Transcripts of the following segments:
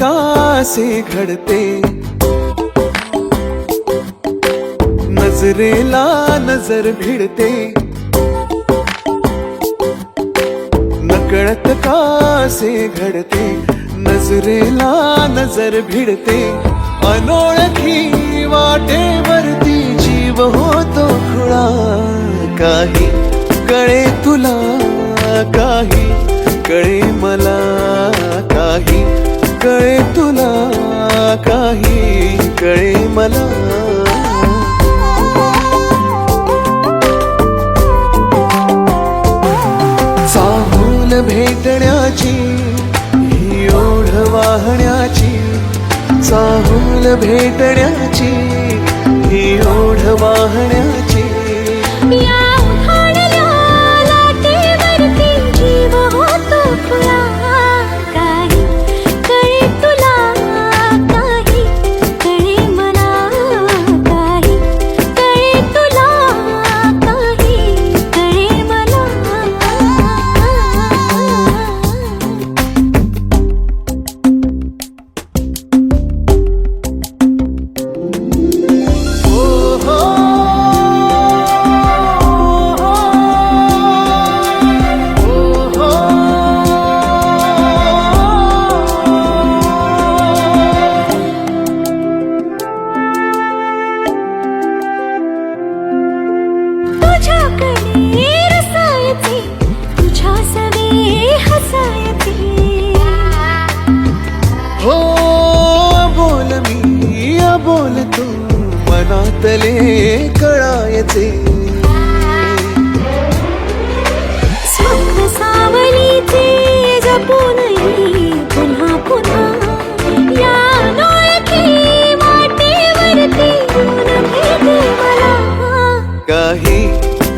कासे घडते, नजरेला नजर भिडते, नकळत कासे घडते, नजरेला नजर भिडते, अनोळखी वाटेवरती जीव होतो खुळा. काही कळे तुला, काही कळे मला, काही कळे तुला, काही कळे मला. चाहूल भेटण्याची ही ओढ वाहण्याची, चाहूल भेटण्याची ही ओढ वाहण्याची. या उखाणल्या लाटेवरती जीव होतो खुळा. काही कळे तुला, काही कळे मला, काही कळे तुला, काही कळे मला. ओ हो, ओ हो. तुझ्याकडे रसायचे, तुझ्या सवे हसायचे. हो बोल मी बोल तू, मनातले कळायचे. स्वप्न सावलीचे जपूनही पुन्हा पुन्हा या अनोळखी वाटेवरती येऊन भेटे मला. काही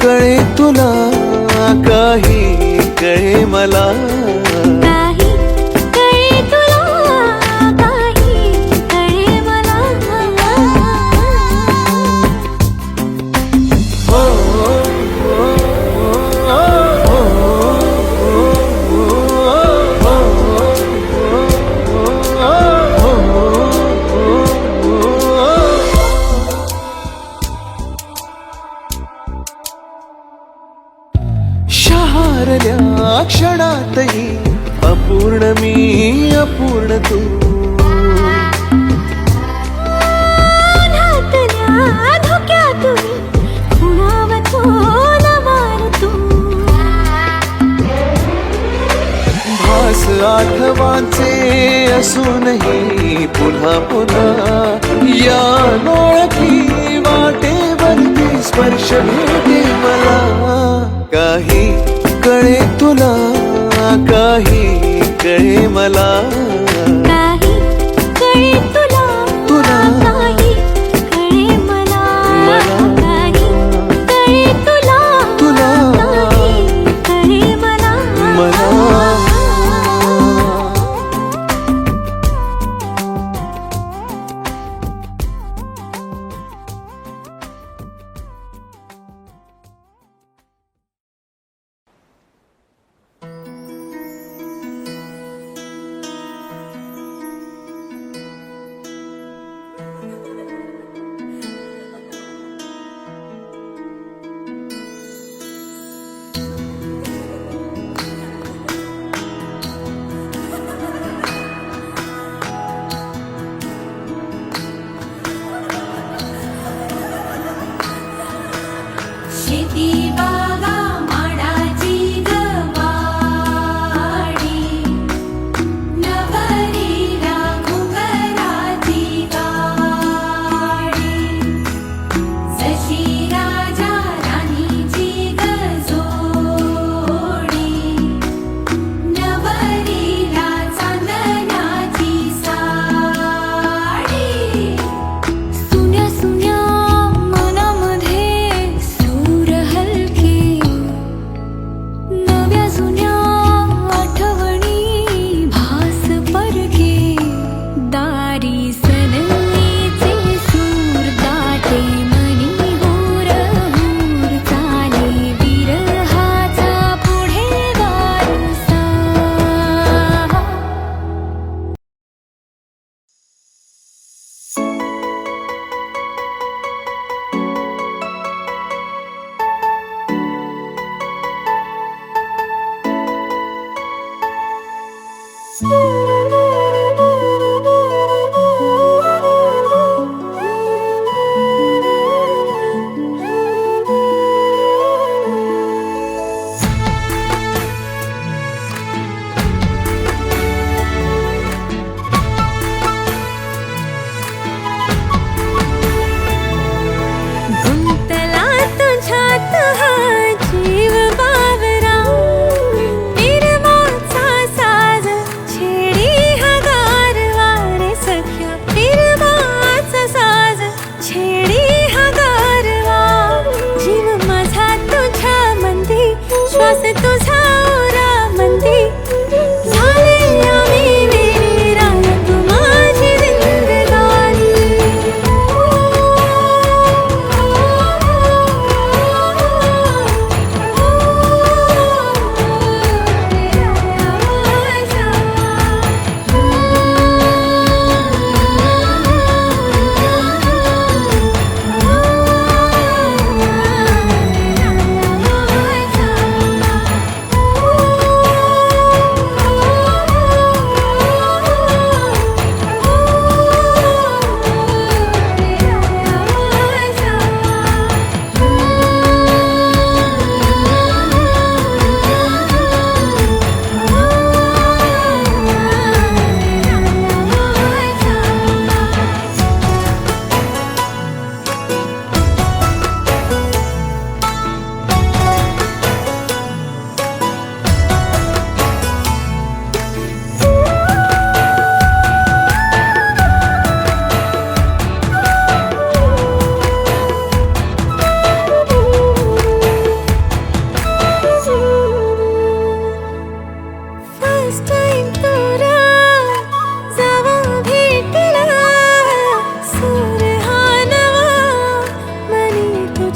कळे तुला, काही कळे मला. काही कळे तुला, काही कळे मला. हो, हो, हो, शहारल्या क्षणातही अपूर्ण मी अपूर्ण तू. उन्हातल्या धुक्यातून खुणावतो नवार तू. भास आठवांचे असूनही पुन्हा पुन्हा या नोळखी वाटेवरती स्पर्श भेटे मला. काही कळे तुला, काही कळे मला. काही कळे तुला, तुला, काही कळे मला. मला. काही कळे तुला, तुला, काही कळे मला. मला.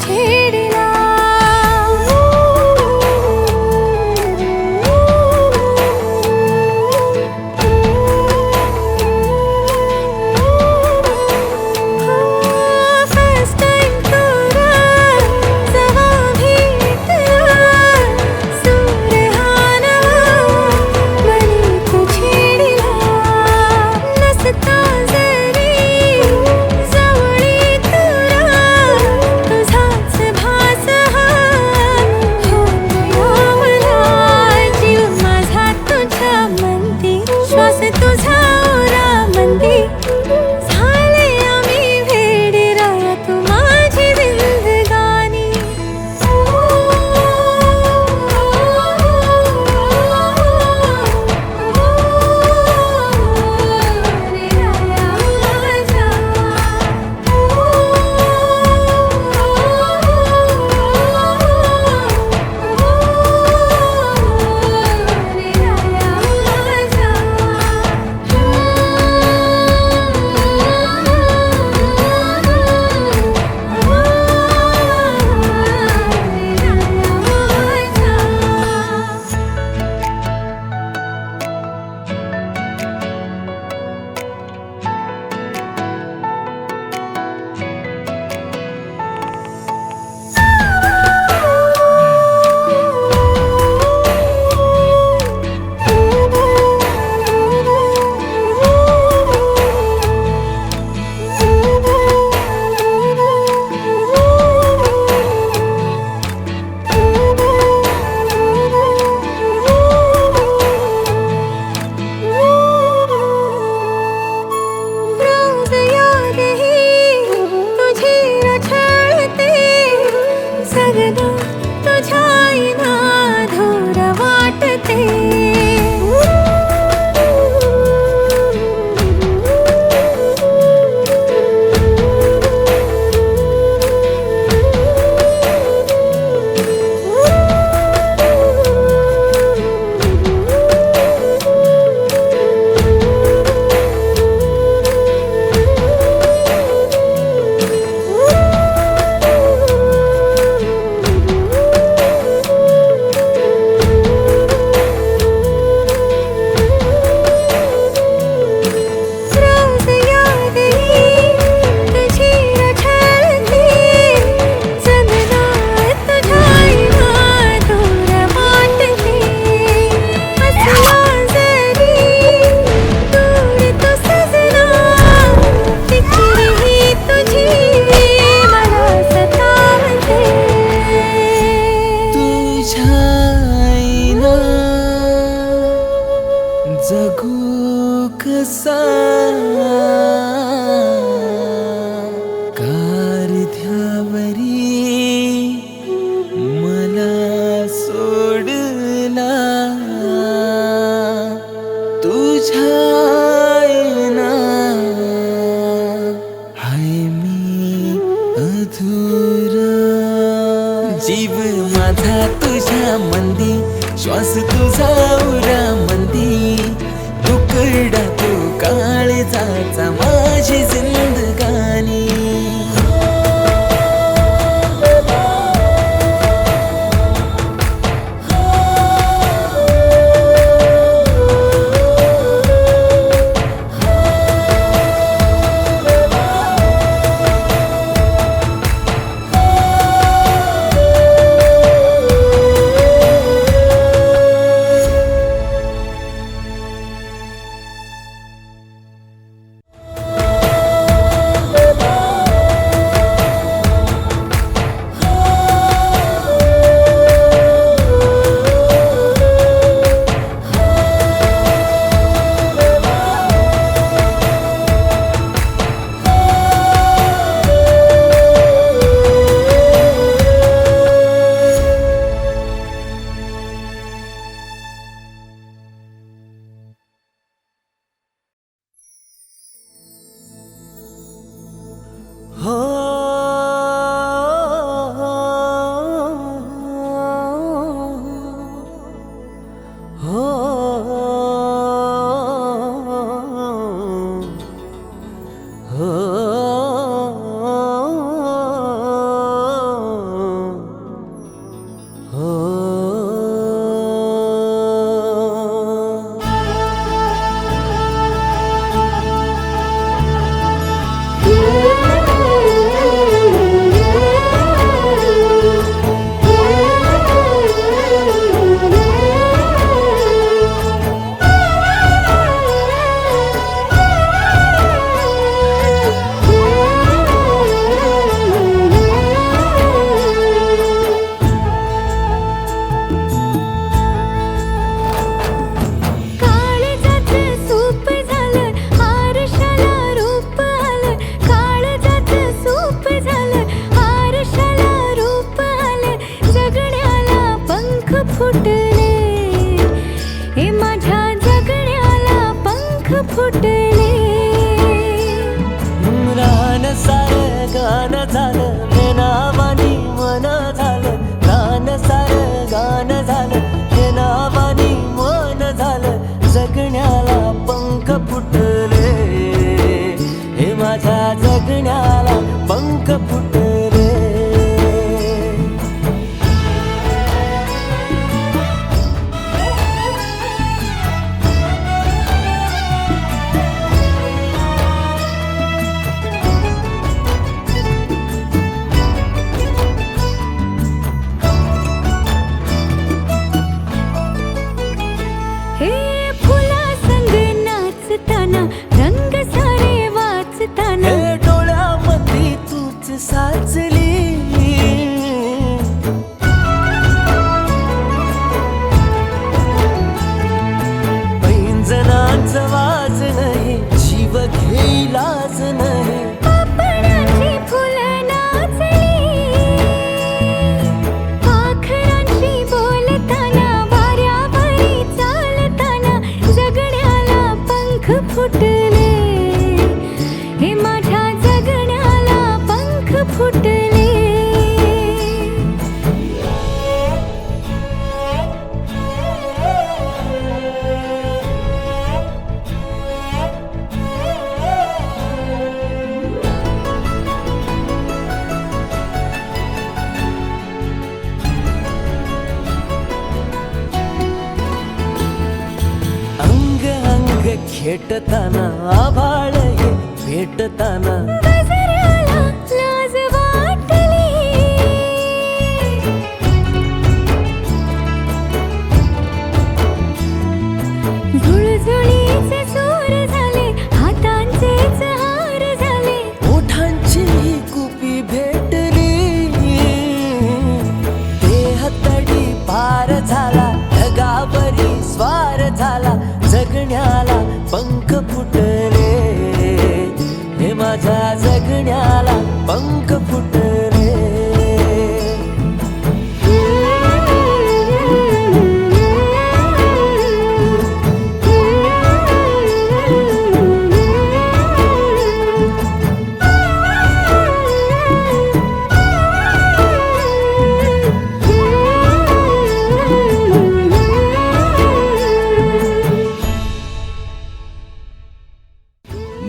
छेडिला फर्स्ट टाइम तुरा जवा भेटला सुरहानवा मनी तू छेडिला नसता जरी जवळी तुरा तुझाच भास हा होतोया मला जीव माझा तुझ्या म्हणती श्वास तुझा ओरा म्हणती झाले आम्ही भेडे राया तू माझी जिंदगानी रोज याद ही तुझी रछळते जगणं तुझ्या नाधुर वाटते रोज याद ही तुझी रछळते जगणं तुझ्या नाधुर वाटते हसला जरी दूर तू सजना तिची ही तुझी मला सतावते तुझ्या आईना जगू कसा कारध्यावरी मला सोडला तुझ्या आईना हाय मी अधुरा जीव माझा तुझ्या मंदी श्वास तुझा उरा मंदी तुकडा तू काळजाचा माझी जिंदगानी खेटताना आभाळ ये भेटताना गजराला लाज वाटली झुळझुळीचे सूर झाले हातांचेच हार झाले ओठांची कुपी भेटली देह तडी पार झाला ढगावरी स्वार झाला जगण्याला पंख फुटले हे माझ्या जगण्याला पंख फुटले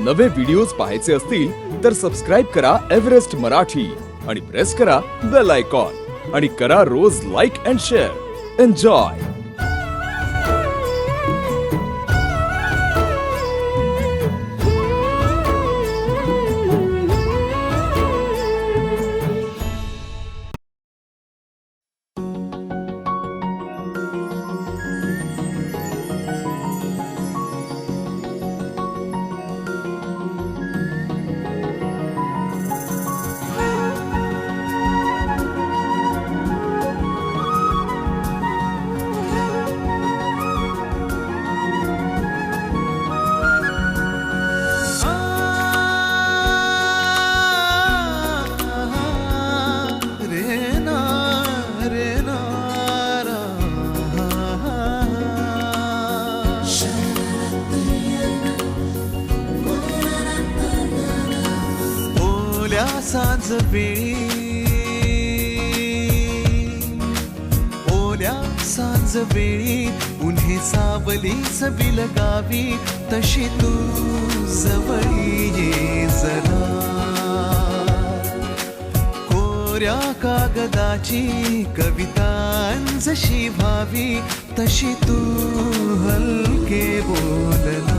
नवे व्हिडिओज पाहायचे असतील तर सबस्क्राईब करा एव्हरेस्ट मराठी आणि प्रेस करा बेल आयकॉन आणि करा रोज लाईक अँड शेअर. एन्जॉय. सांज वेळी ओल्या सांज वेळी उन्हे सावली सबिल गावी तशी तू जवळी ये जरा कोऱ्या कागदाची कविता जशी भावी तशी तू हलके बोलना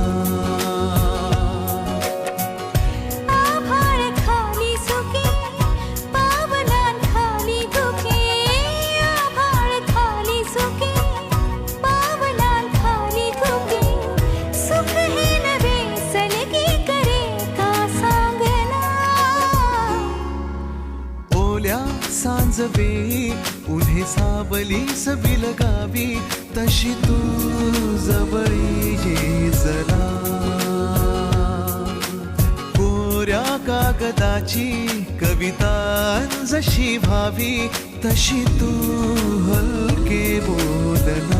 सांज वेळी उन्हे सावली सबिल गावी तशी तू जवळी ये जरा कोऱ्या कागदाची कविता जशी भावी तशी तू हलके बोलना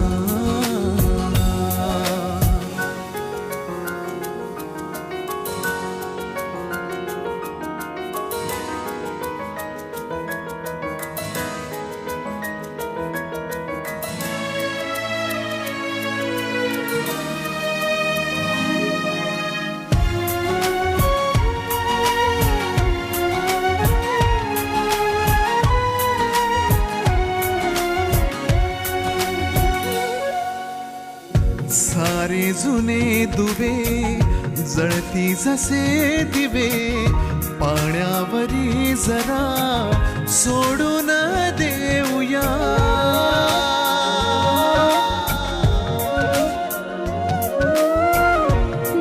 सारे जुने दुवे जळती जसे दिवे पाण्यावरी जरा सोडून देऊया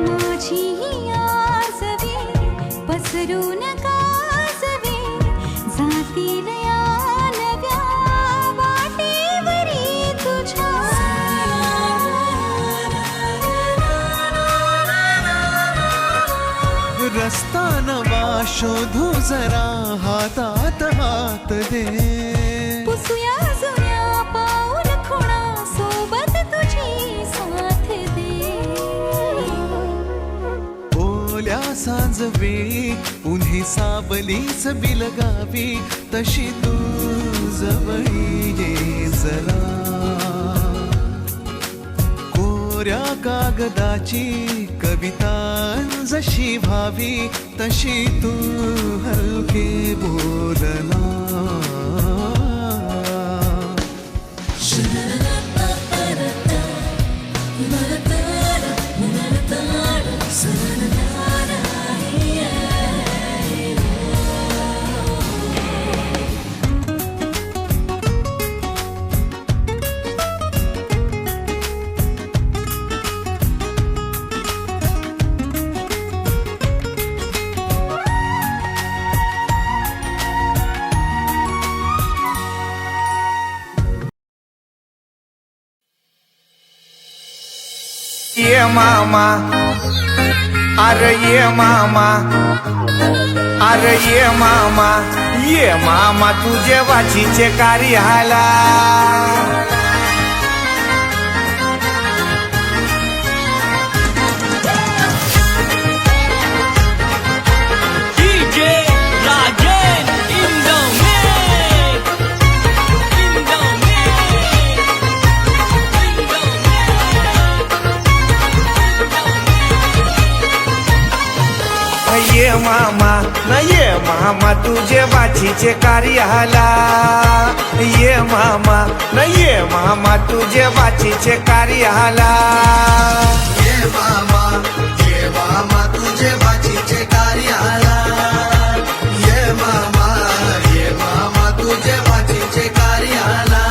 माझी आसवे पसरू नका सवे जातील या नव्या वाटेवरी तुझ्या रस्ता नवा शोधू जरा हातात हात दे पुसूया जुन्या पाऊल खुणा सोबत तुझी साथ दे ओल्या सांज वेळी उन्हे सावलीच बिलगावी तशी तू जवळी ये जरा कोऱ्या कागदाची कविता जशी भावी तशी तू हलके बोलना Shut up, ये मामा, अरे ये मामा, अरे ये मामा तुझे वाचीचे कार्याला. DJ Rajen in the mix. In the mix. In the ये मामा न ये मामा तुझे बाचीचे कार्याला. ये मामा न ये मामा तुझे बाचीचे कार्याला. ये मामा तुझे बाचीचे कार्याला. ये मामा तुझे बाचीचे कार्याला.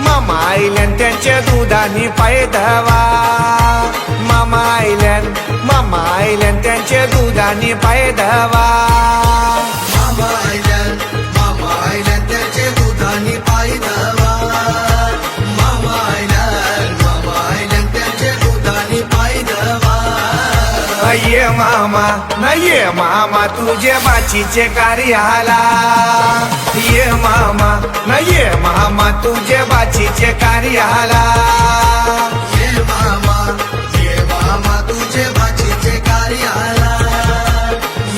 मामा आयल्यान त्यांच्या दुधानी पाय धवा. मामा आयल्यान त्यांच्या दुधानी पाय धवा. मामा आयल्यान त्याचे दुधानी पाय धवा. मामा आयल्यान त्याचे दुधानी पाय धवा. ये मामा न ये मामा तुझे बाचीचे कार्याला. ये मामा न ये मामा तुझे बाचीचे कार्याला. ये मामा तुझे बाचीचे कार्याला.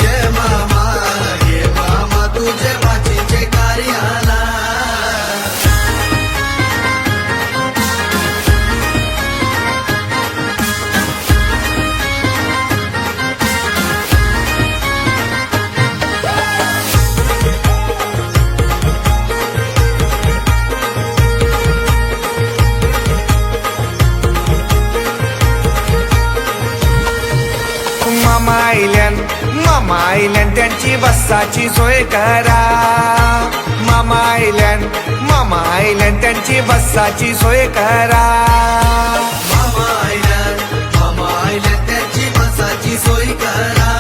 ये मामा तुझे बाचीचे कार्याला. मामा आयल्यान त्यांची बसाची सोय करा. मामा आयल्यान त्यांची बसाची सोय करा. मामा आयल्यान त्याची बसाची सोय करा.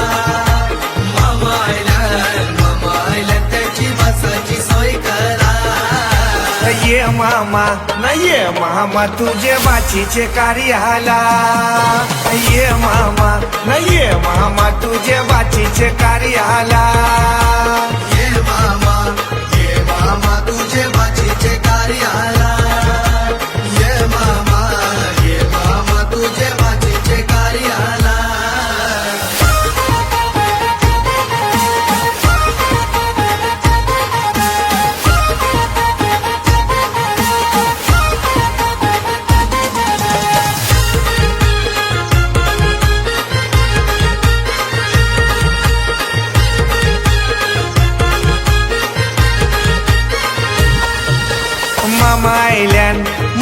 मामा आयल्यान त्याची बसाची सोय करा. ये मामा न ये मामा तुझे बाचीचे कार्याला. ये मामा न ये मामा तुझे बाचीचे कार्याला. ये मामा तुझे बाचीचे कार्याला. ये मामा तुझे बाचीचे कार्याला.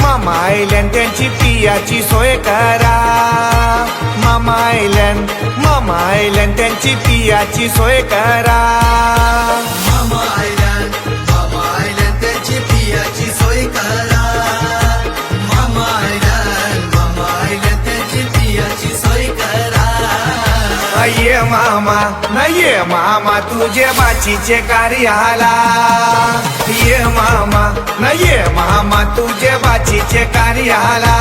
मामा आयल्यान त्यांची पियाची सोय करा. मामा आयल्यान त्यांची पियाची सोय करा. मामा आयल्यान त्याची पियाची सोय करा. मामा आयल्यान त्याची पियाची सोय करा. ये मामा न ये मामा तुझे बाचीचे कार्याला. ये मामा न ये मामा तुझे बाचीचे कार्याला.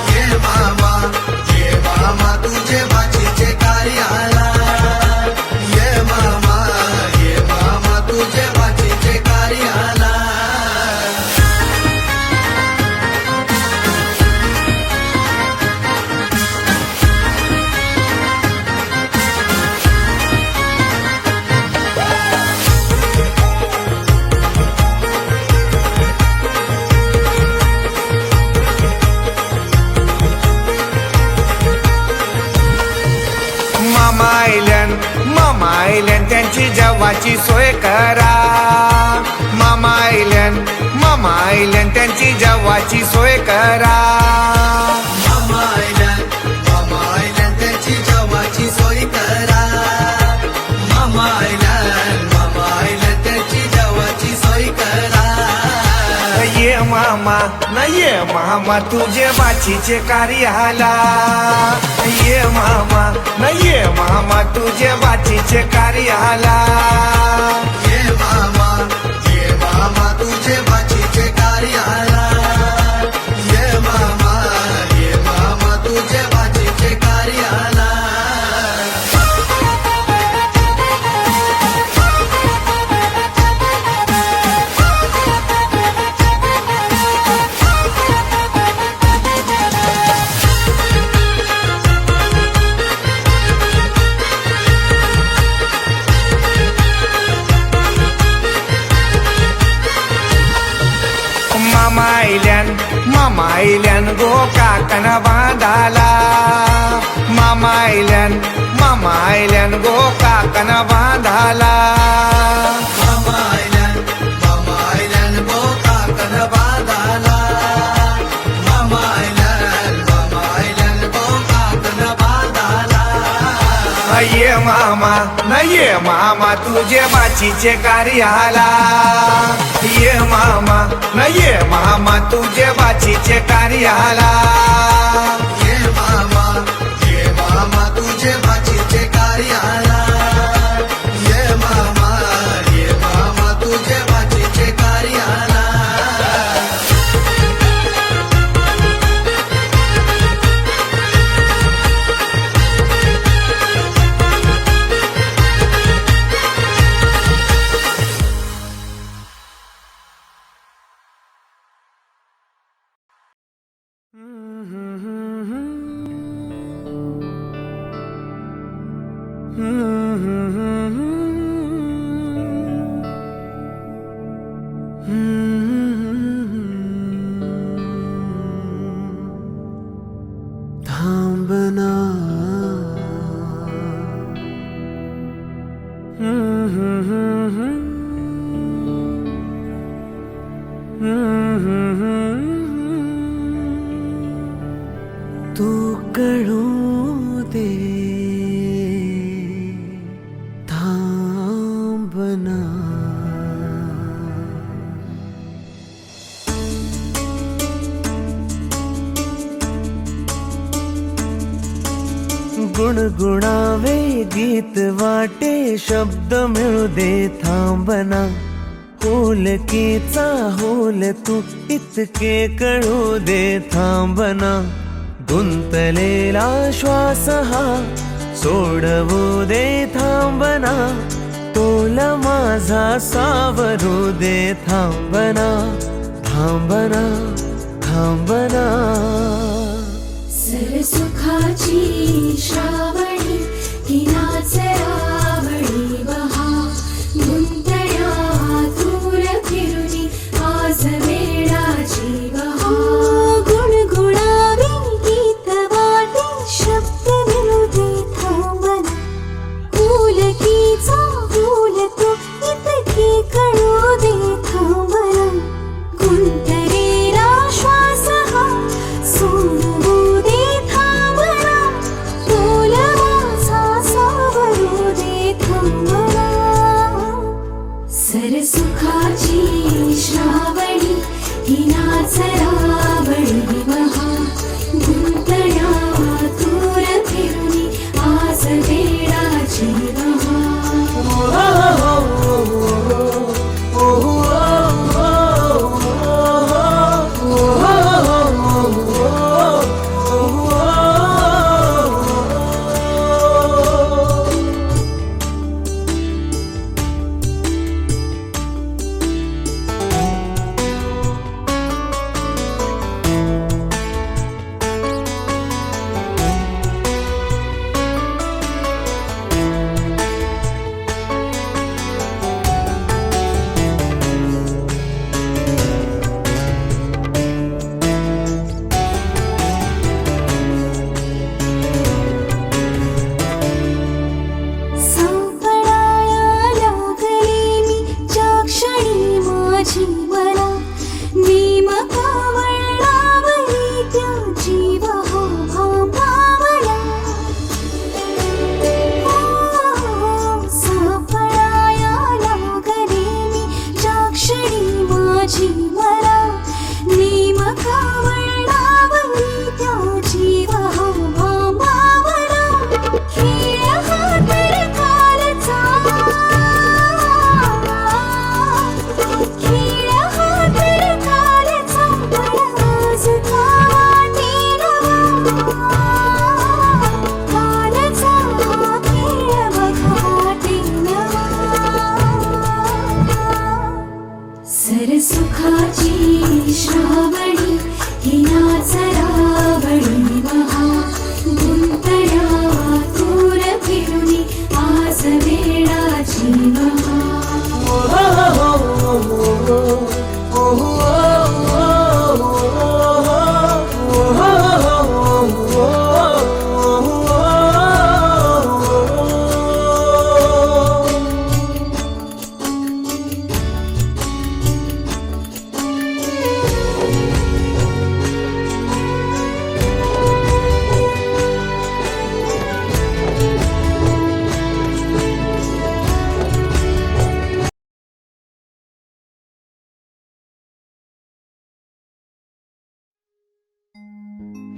ये मामा तुझे बाचीचे कार्याला. ये मामा तुझे बाचीचे कार्याला. मामा आयल्यान त्यांची जेवाची सोय करा. मामा आयल्यान त्यांची जेवाची सोय करा. मामा आयल्यान त्याची जेवाची सोय करा. मामा आयल्यान न ये मामा तुझे बाचीचे कार्याला ये मामा न ये मामा तुझे बाचीचे कार्याला ये मामा तुझे बाचीचे कार्याला ये मामा तुझे बाचीचे कार्याला मामा आयल्यान गो काकण बांधाला मामा आयल्यान गो काकण बांधाला मामा आयल्यान गो काकण बांधाला मामा आयल्यान गो काकण बांधाला ये मामा न ये मामा तुझे बाचीचे कार्याला ये मामा न ये मामा तुझे बाचीचे कार्याला ये मामा तुझे बाचीचे कार्याला ये मामा तुझे बाचीचे कार्याला थांबना तू कळू दे थांबना गुणगुणावे गीत वाटे शब्द मिळू दे थांबना होलकीचा होल तू इतके कळू दे थांबना गुंतलेला श्वास हा सोडवू दे थांबना तोल माझा सावरू दे थांबना थांबना थांबना सरसुखाची श्रावणी हिनाचे आवडी बहा गुंतण्या दूर फिरुनी आज वेळाची बहा गुणगुणावे गीत वाटे शब्द मिळू दे थांबना फुलकीचा फुल तू इतके कळू दे थांबना गुंतलेला श्वास हा सोडवू दे थांबना तोल माझा सावरू दे थांबना सरसुखाची श्रावणी हिनाच रावणी बहा गुंतण्या दूर फिरुनी आज वेळाची बहा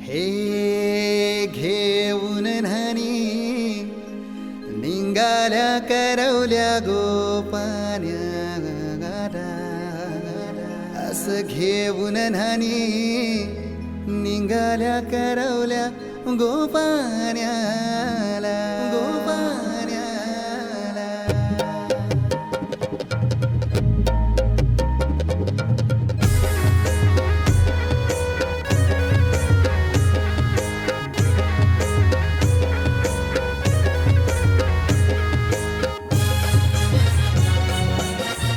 हे घेऊन न्हाणी निघाल्या करवल्या गोपान्या असं घेऊन न्हाणी निघाल्या करवल्या गोपान्याला गोपान्याला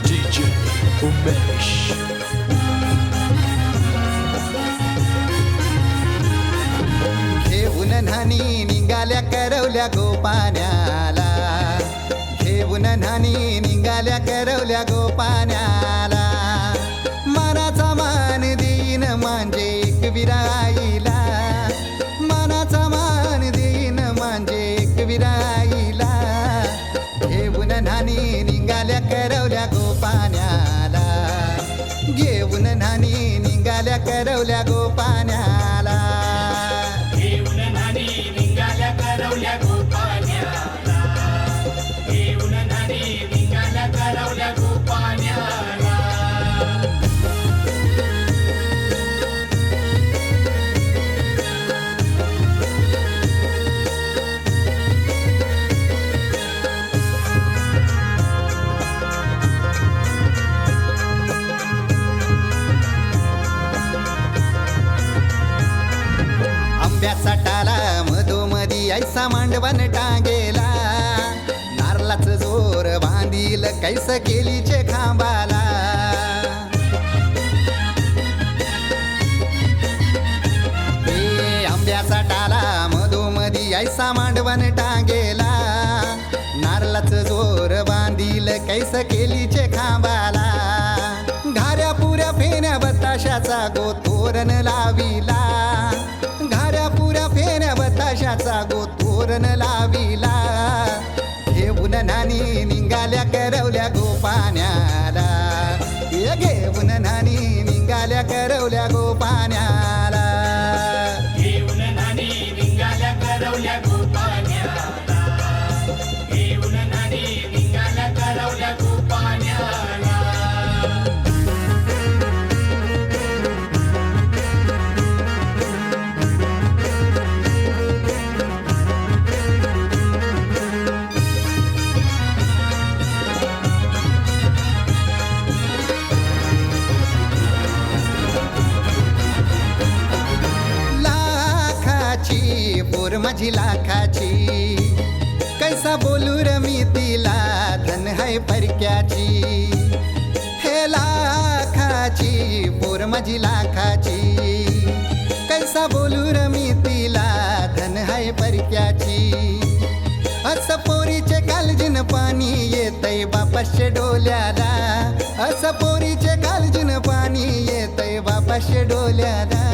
DJ Umesh. घेऊन न्हाणी निघाल्या करवल्या गोपान्याला घेऊन न्हाणी निघाल्या करवल्या गोपान्याला मानाचा मान देईन म्हणजे एक विराईला मानाचा मान देईन म्हणजे एक विराईला घेऊन न्हाणी निघाल्या करवल्या गोपान्याला घेऊन न्हाणी निघाल्या करवल्या गोपान्याला घेऊन न्हाणी निघाल्या करवल्या गोपान्याला घेऊन न्हाणी निघाल्या करवल्या गोपान्याला आंब्याचा टाला मधोमधी ऐसा मांडवण टांगेला नारळाच जोर बांधील कैस केलीचे खांबाला हे आंब्याचा टाला मधोमधी ऐसा मांडवण टांगेला नारळाच जोर बांधील कैस केलीचे खांबाला घाऱ्या पुऱ्या फेऱ्या बताशाचा गोतोरण लाविला घाऱ्या पुऱ्या फेऱ्या बताशाचा गोतोरण लाविला घेऊन न्हाणी निघाल्या करवल्या गोपान्याला घेऊन न्हाणी निघाल्या करवल्या गोपान्याला घेऊन न्हाणी निघाल्या करवल्या गोपान्याला घेऊन न्हाणी निघाल्या करवल्या गोपान्याला लाखाची पोर माझी लाखाची कैसा बोलू र मी तिला धन है परक्याची हे लाखाची पोर माझी लाखाची कैसा बोलू र मी तिला धन है परक्याची असं पोरीचे कालजीन पाणी येतय बापाशे डोल्याला असं पोरीचे कालजीन पाणी येतय बापाशे डोल्याला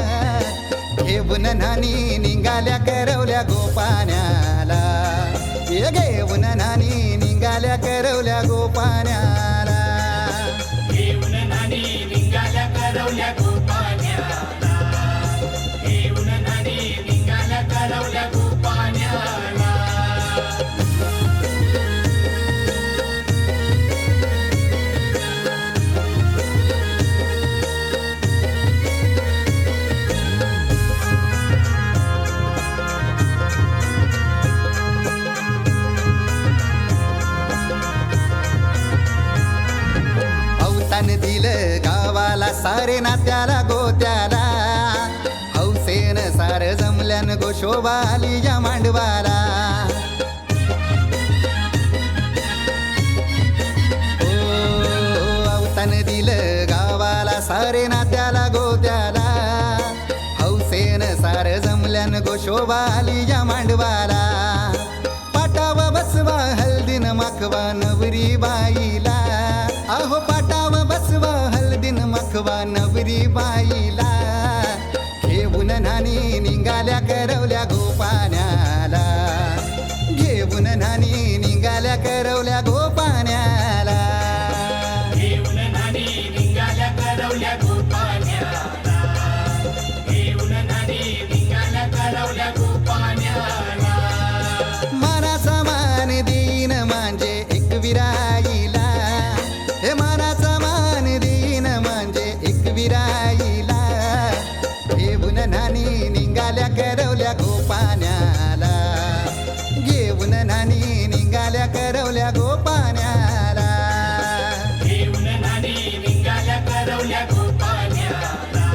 घेऊन न्हाणी निघाल्या करवल्या गोपान्याला घेऊन न्हाणी निघाल्या करवल्या गोपान्याला घेऊन न्हाणी निघाल्या करवल्या गोपान्याला घेऊन न्हाणी निघाल्या करवल्या गोपान्याला अवतान दिलं गावाला सारे नात्याला गोत्याला हौसेन सार जमल्यान गोशोबा आली या मांडवाला ओ अवतान दिलं गावाला सारे नात्याला गोत्याला हौसेन सार जमल्यान गोशोबा आली या मांडवाला पाटावा बसवा हल्दीन माखवा नवरी बाईला अहो पाटावा बसवा हल्दीन माखवा नवरी बाईला घेऊन न्हाणी निघाल्या करवल्या गोपान्याला घेऊन न्हाणी निघाल्या करवल्या गोपान्याला घेऊन न्हाणी निघाल्या करवल्या गोपान्याला घेऊन न्हाणी निघाल्या करवल्या गोपाण्याला घेऊन नानी निघाल्या करवल्या गोपाण्याला घेऊन नानी निघाल्या करवल्या गोपाण्याला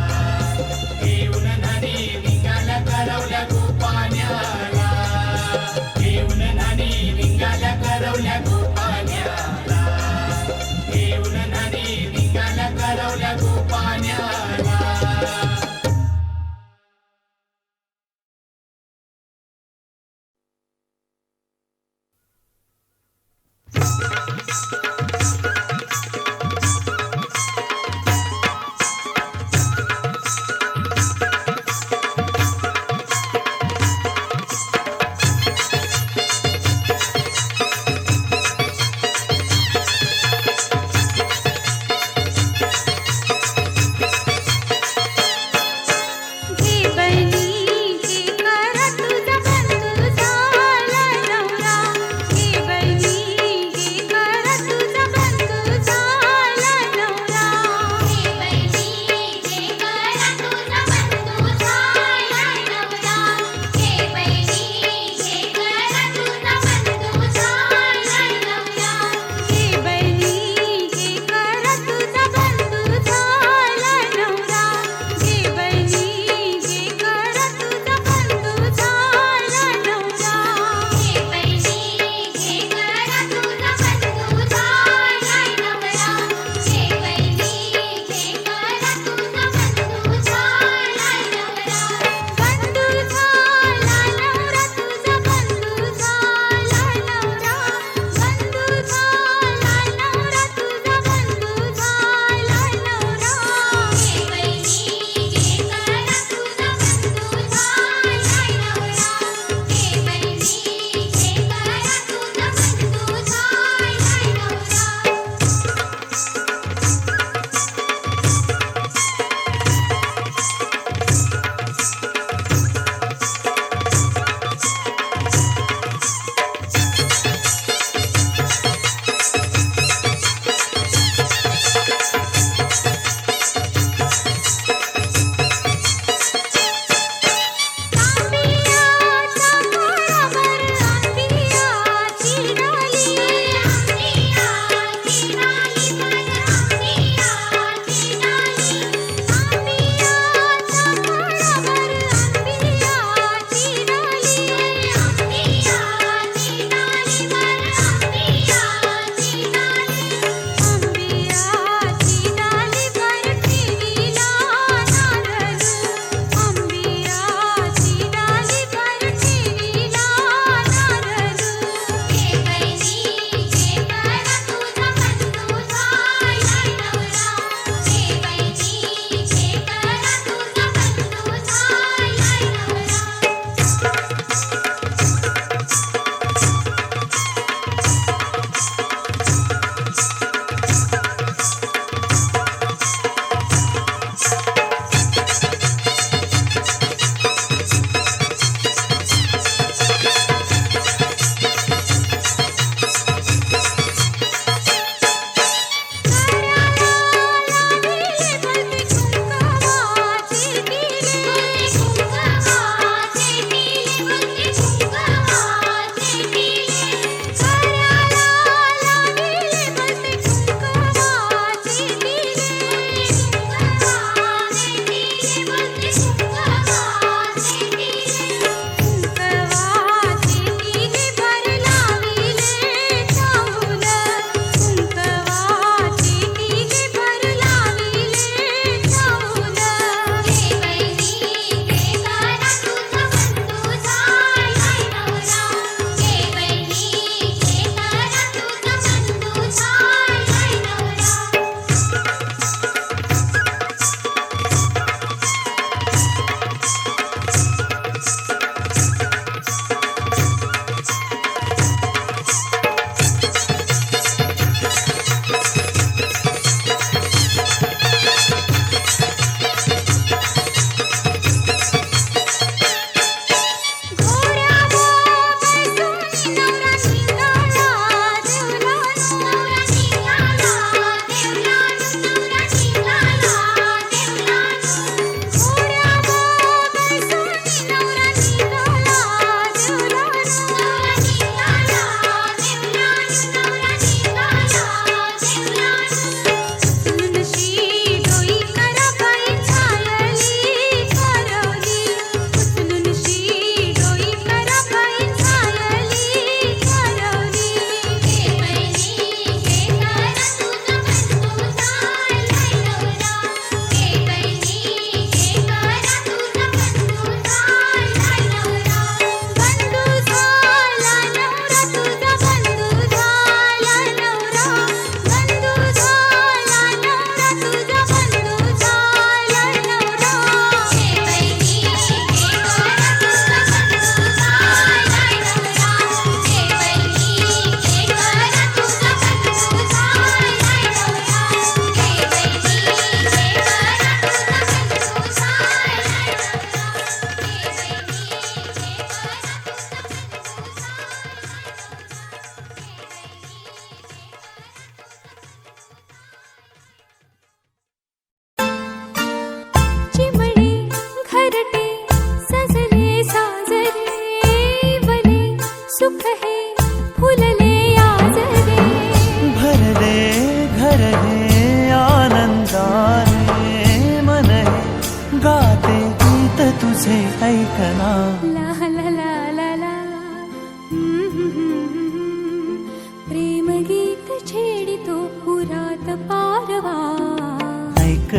घेऊन नानी निघाल्या करवल्या गोपाण्याला घेऊन नानी निघाल्या करवल्या गोपाण्याला घेऊन नानी निघाल्या करवल्या गोपाण्याला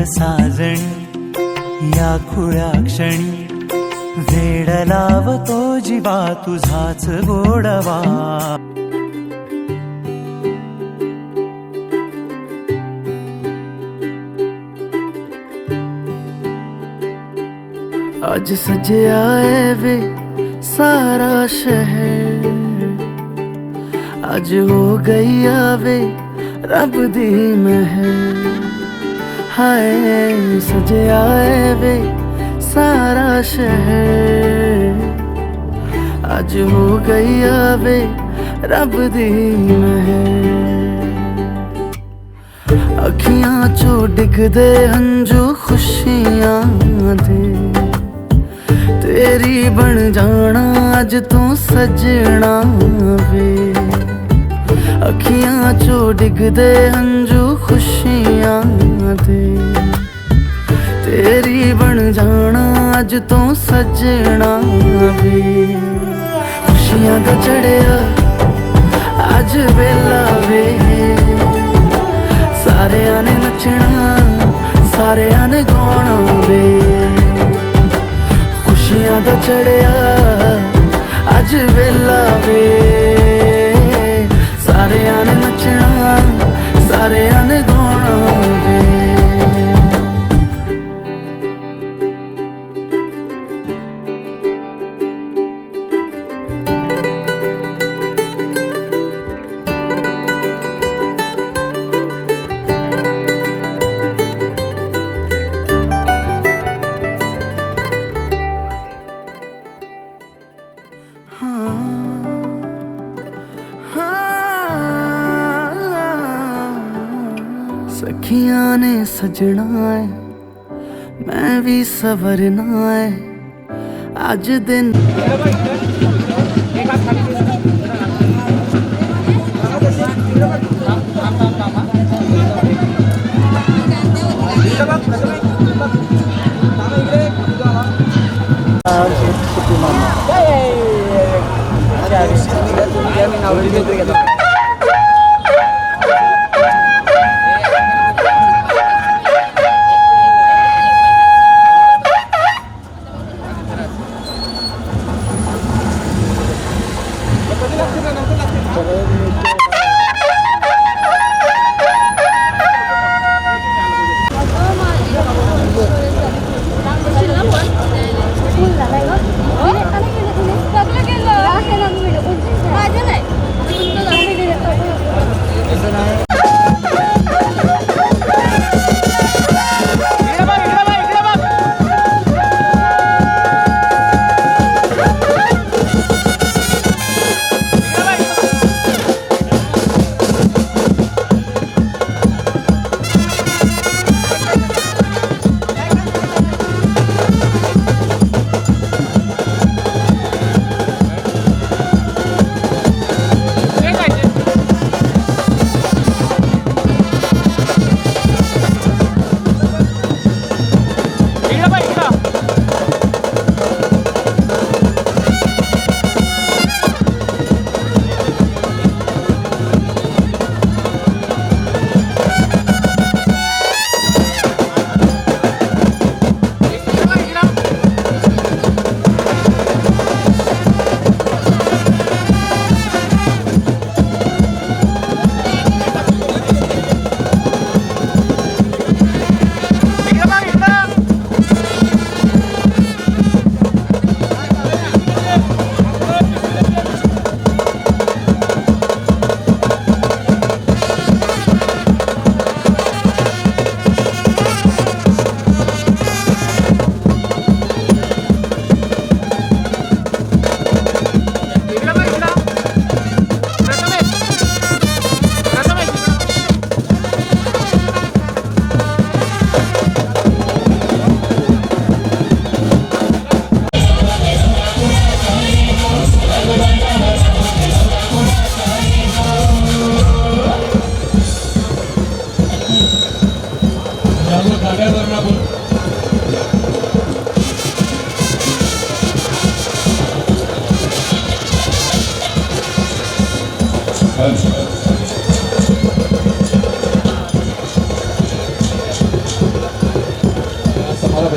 साजणी या खुळ्या क्षणी वेड लावतो जीवा तुझाच गोडवा आज सजया है वे सारा शहर आज हो गई आवे रब दी महर हाय सजया है वे सारा शहर आज हो गई आवे रब दी महर अखियां चो डिगदे हंजू खुशियां दे तेरी बन जाना अज तू सजना वे अखियां चो डिगदे हंजू खुशियां दे तेरी बन जाना अज तू सजना वे खुशियां दा चढ़िया अज वेला वे सारेयां ने नचना सारेयां ने गाना वे खुशियां दा चढ़िया अज वेला वे सारेयां ने नचना सारेयां ने गाना वे सखियां ने सजना है मैं भी सवरना है आज दिन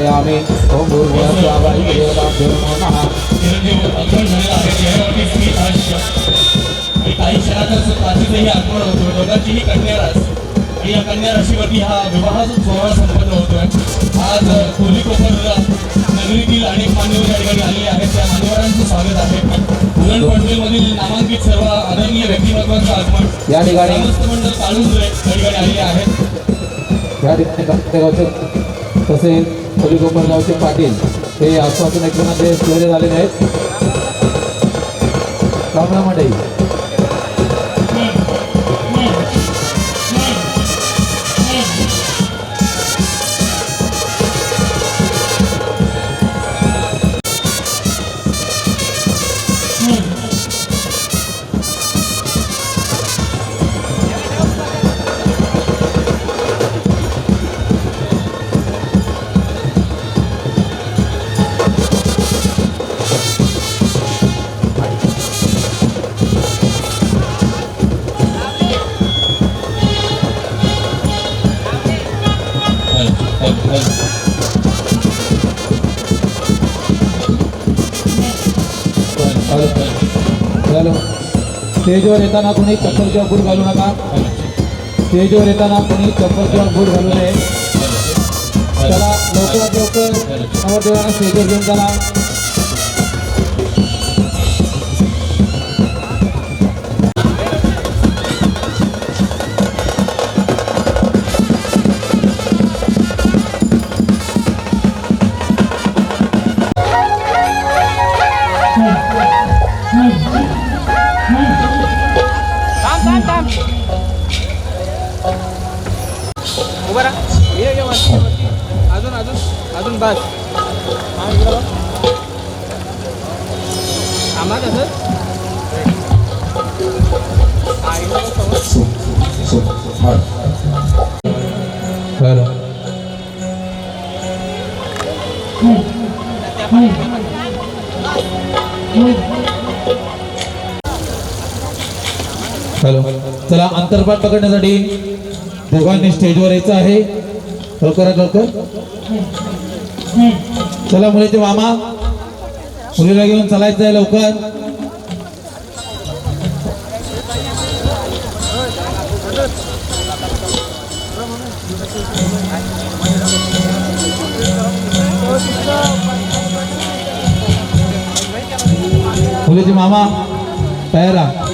समर्पयामि ओम भूर्भुवः स्वः देवताभ्यो नमः चिरंजीव अर्पण झालेला आहे चेहऱ्यावरती स्मित हास्य आणि काही क्षणातच काशीचंही अर्पण होतो दोघांचीही कन्या रास आणि या कन्या राशीवरती हा विवाह सोहळा संपन्न होतोय आज कोल्हीकोपर नगरीतील अनेक मान्यवर या ठिकाणी आलेले आहेत त्या मान्यवरांचं स्वागत आहे उरण पनवेलमधील नामांकित सर्व आदरणीय व्यक्तिमत्वांचं आगमन या ठिकाणी समस्त मंडळ काळुंजे या ठिकाणी आलेले आहेत या ठिकाणी गावचे तसेच कोल्हीकोपर गावचे पाटील हे आजपासून एकमेकांचे चेहरे झालेले आहेत रामराम मंडळी चलो स्टेजवर येताना कोणी चप्पल किंवा बूट घालू नका स्टेजवर येताना कोणी चप्पल किंवा बूट घालू नये चला लवकरात लवकर नवरदेवांना स्टेजवर घेऊन चला अजून बस आम्हाला हॅलो चला अंतरपाठ पकडण्यासाठी दोघांनी स्टेजवर यायचं आहे लवकरात लवकर चला मुलीचे मामा मुलीला घेऊन चालायचं आहे लवकर मुलीचे मामा तयार राहा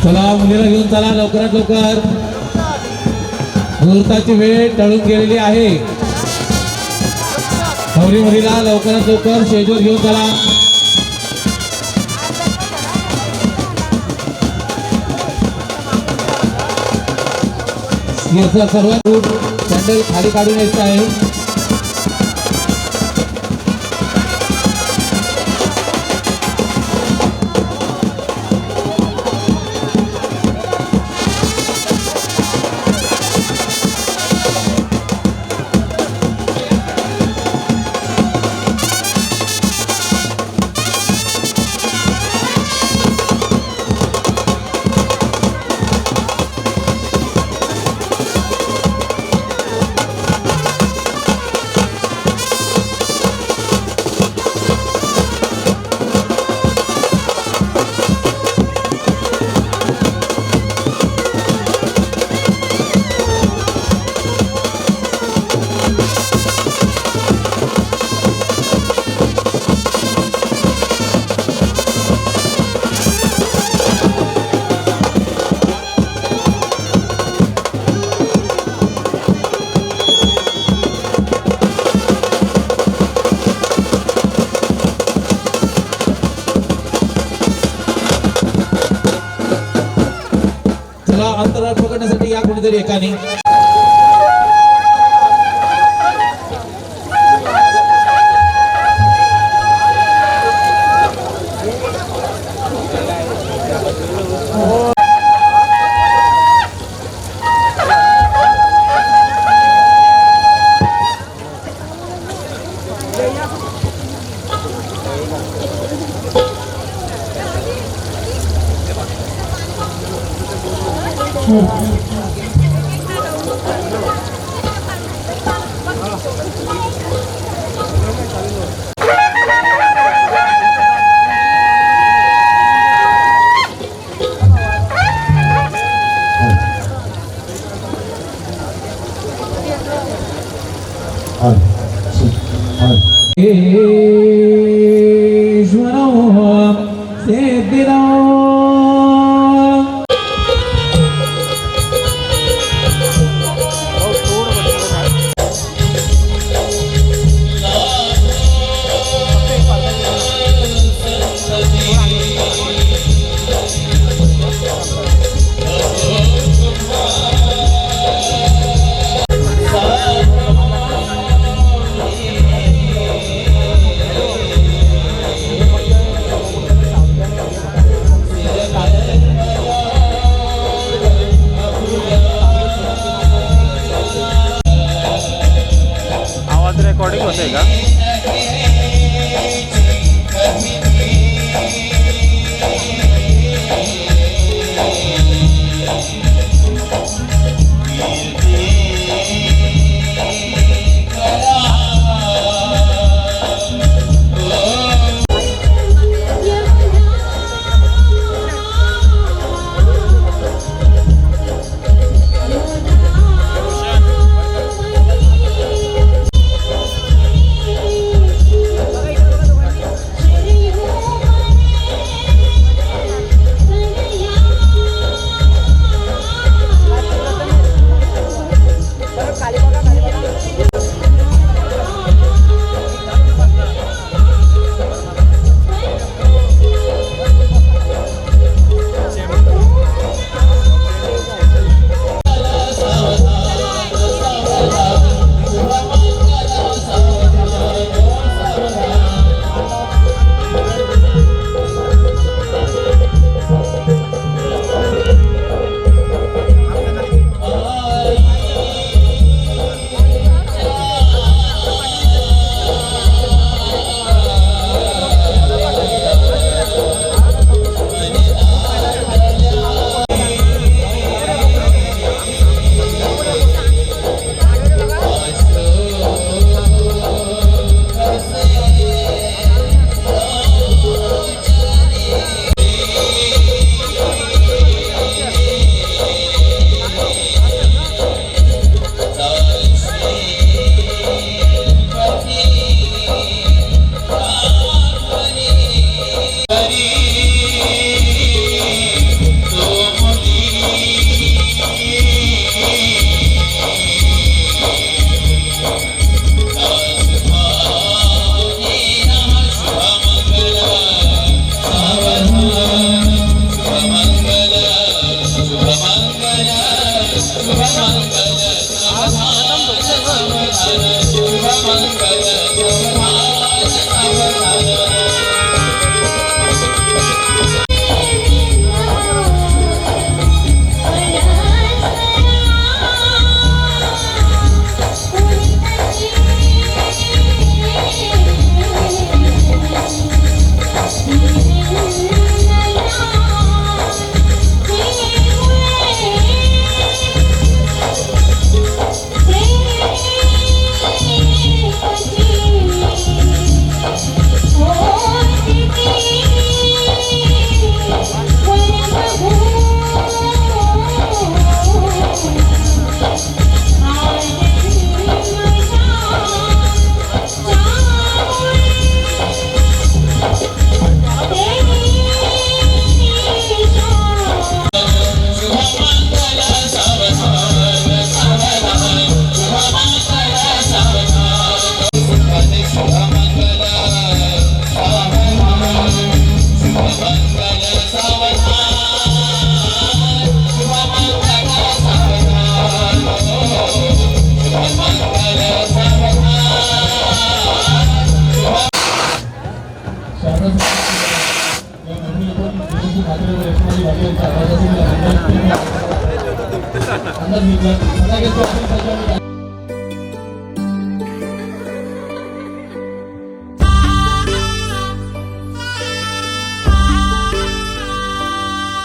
चला मुलीला घेऊन चला लवकरात लवकर मुहूर्ताची वेळ टळून गेलेली आहे. नवरी मुलीला लवकरात लवकर स्टेजवर घेऊन चला. सर्वात कॅन्डल खाली काढून यायचं आहे. अंतराळ पकडण्यासाठी या कोणीतरी एकाने. रेकॉर्डिंग होते का?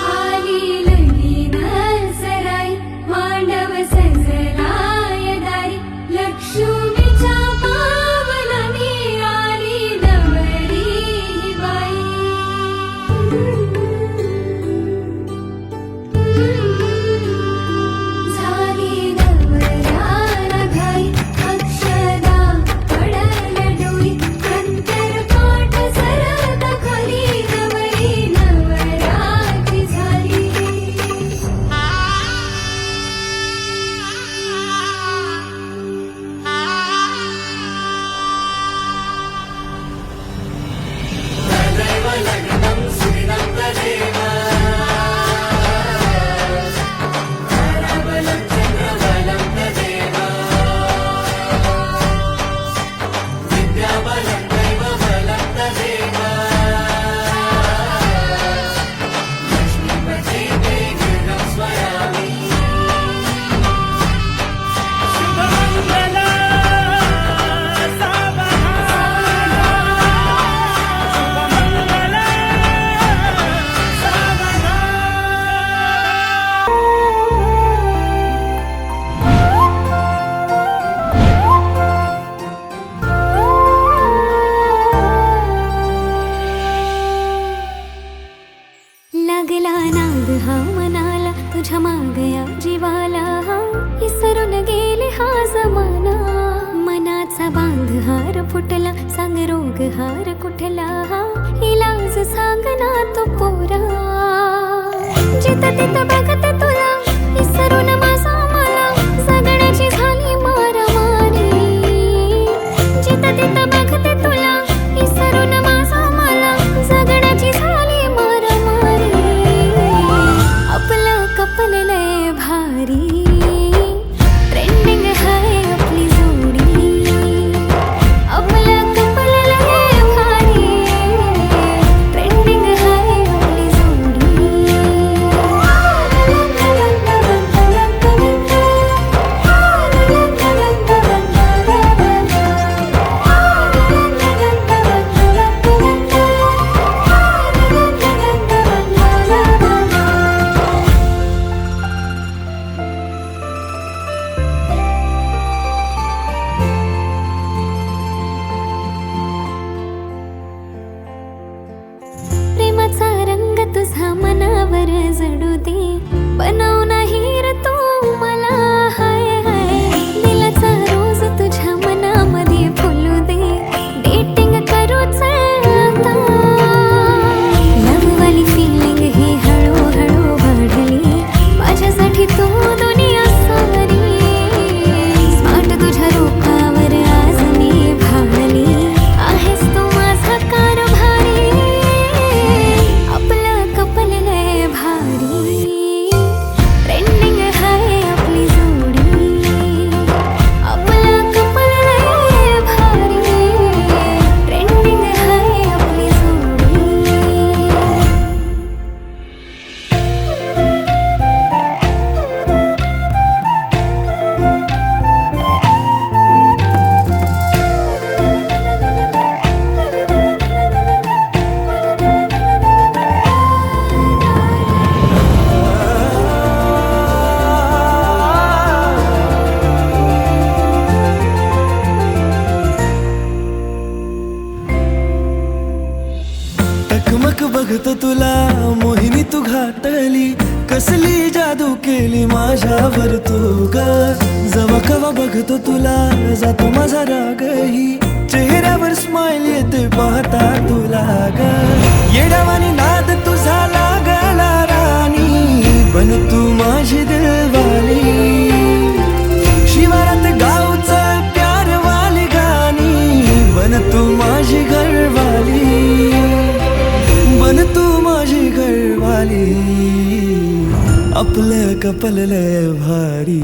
आली लंगी नसराई मांडव सजलाय दारी लक्ष्मीच्या पावलानी आली नवरी ही बाई झाली नवऱ्याला घाई अक्षदा पडल डोई अंतर पाठ सरत खाली नवरी नवराची झाली लागला नाद हा मनाला तुझ्या मागया जीवाला हा विसरून गेले हा जमाना मनाचा बांध हार फुटला सांग रोग हार कुठला हा इलाज सांग ना तो पोरा जिथं तिथं बघत तुला विसरून माझा मला जगण्याची झाली मारामारी जिथं तिथं बघते तुला विसरून माझा मला जगण्याची झाली मारामारी आपलं कपललंय भारी ट्रेंडिंग हाय आपली जोडी आपलं कपललंय भारी ट्रेंडिंग हाय आपली प्रेमाचा रंग तुझा मनावर जडू दे बनव नाही रे तू मला हाय हाय दिलाचा रोज तुझ्या मनामध्ये फुलू दे डेटिंग करूच आता लववाली फिलिंग ही हळूहळू वाढली माझ्यासाठी तू दुनिया सारी स्मार्ट तुझ्या रूपावर आज मी भावली आहेस तू माझा कारभारी आपलं कपललंय भारी बघतो तुला मोहिनी तू घातली, कसली जादू केली माझ्यावर तू ग. जवा कवा बघतो तुला जातो माझा रागही, चेहऱ्यावर स्माइल येते पाहता तुला ग. येडावानी नाद तुझा लागला राणी, बन तू माझी दिलवाली. शिवारात गावचं प्यारवाली गाणी, बन तू माझी घरवाली, बन तू माझी घरवाली. आपलं कपल लय भारी,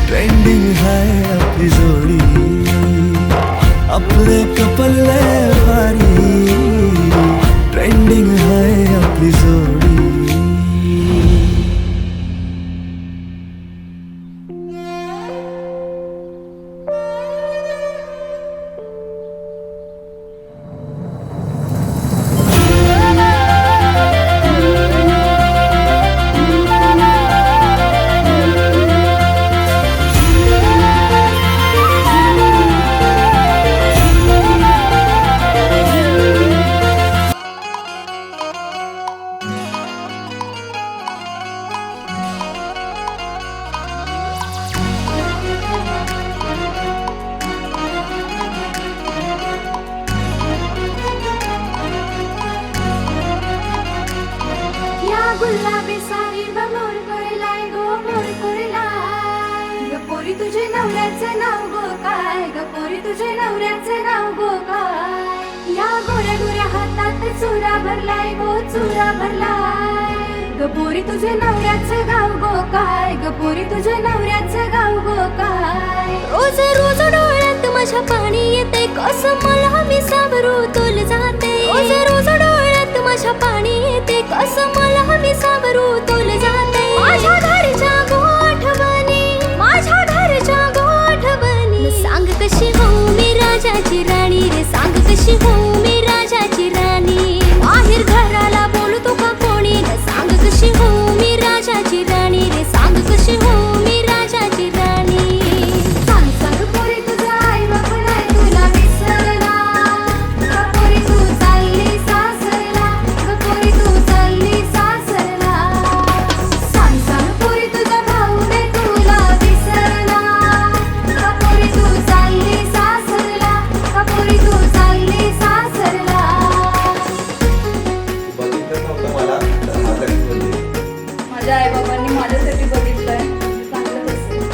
ट्रेंडिंग हाय आपली जोडी. आपलं कपल लय भारी, ट्रेंडिंग हाय आपली जोडी. गुलाबी साडी मोर करलाय गो मोर करलाय ग पोरी तुझे नवऱ्याचं नाव गो काय ग पोरी तुझे नवऱ्याचं नाव गो काय या गोऱ्या गोऱ्या हातात चुरा भरलाय गो चुरा भरलाय ग पोरी तुझे नवऱ्याचं गाव गो काय ग पोरी तुझे नवऱ्याचं गाव गो काय रोज रोज डोळ्यात माझ्या पाणी येते कसं मला मी सावरू तोल जाते रोज रोज डोळ्यात माझ्या पाणी येते कसं मला मी सावरू तोल जाते माझ्या घरच्या गोठवणी माझ्या घरच्या गोठवणी सांग कशी हो मी राजाची राणी रे सांग कशी हो मी राजाची राणी बाहेर घराला बोलतो का कोणी रे सांग कशी हो मी राजाची राणी रे सांग कशी हो मी राजाची राणी सांग सांग पोरी तुझा आई बाप नाही तुला विसरला का पोरी तू चालली सासरला का पोरी तू चालली सासरला सांग सांग पोरी तुझा भाऊ नाही तुला विसरला का पोरी तू चालली सासरला का पोरी तू चालली सासरला बघितलं नव्हतं मला तर माझ्यासाठी बोलले. माझ्या आई बाबांनी माझ्यासाठी बघितलंय चांगलंच असेल.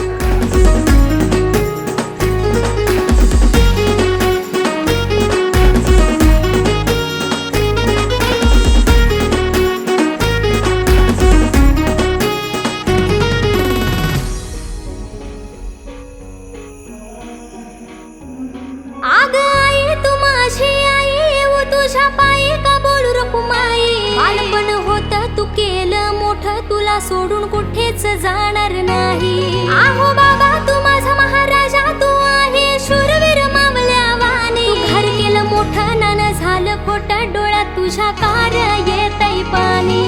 आग आई तू माझी आई वो तुझ्या पायी का बोलू रकू माई बालपण होत तू केलं मोठं तुला सोडून कुठेच जाणार नाही आहो बाबा तू माझा महाराजा तू आहे शूरवीर मावल्या वाणी तू घर केलं मोठं नान झालं खोटं डोळ्यात तुझ्या कार येतय पाणी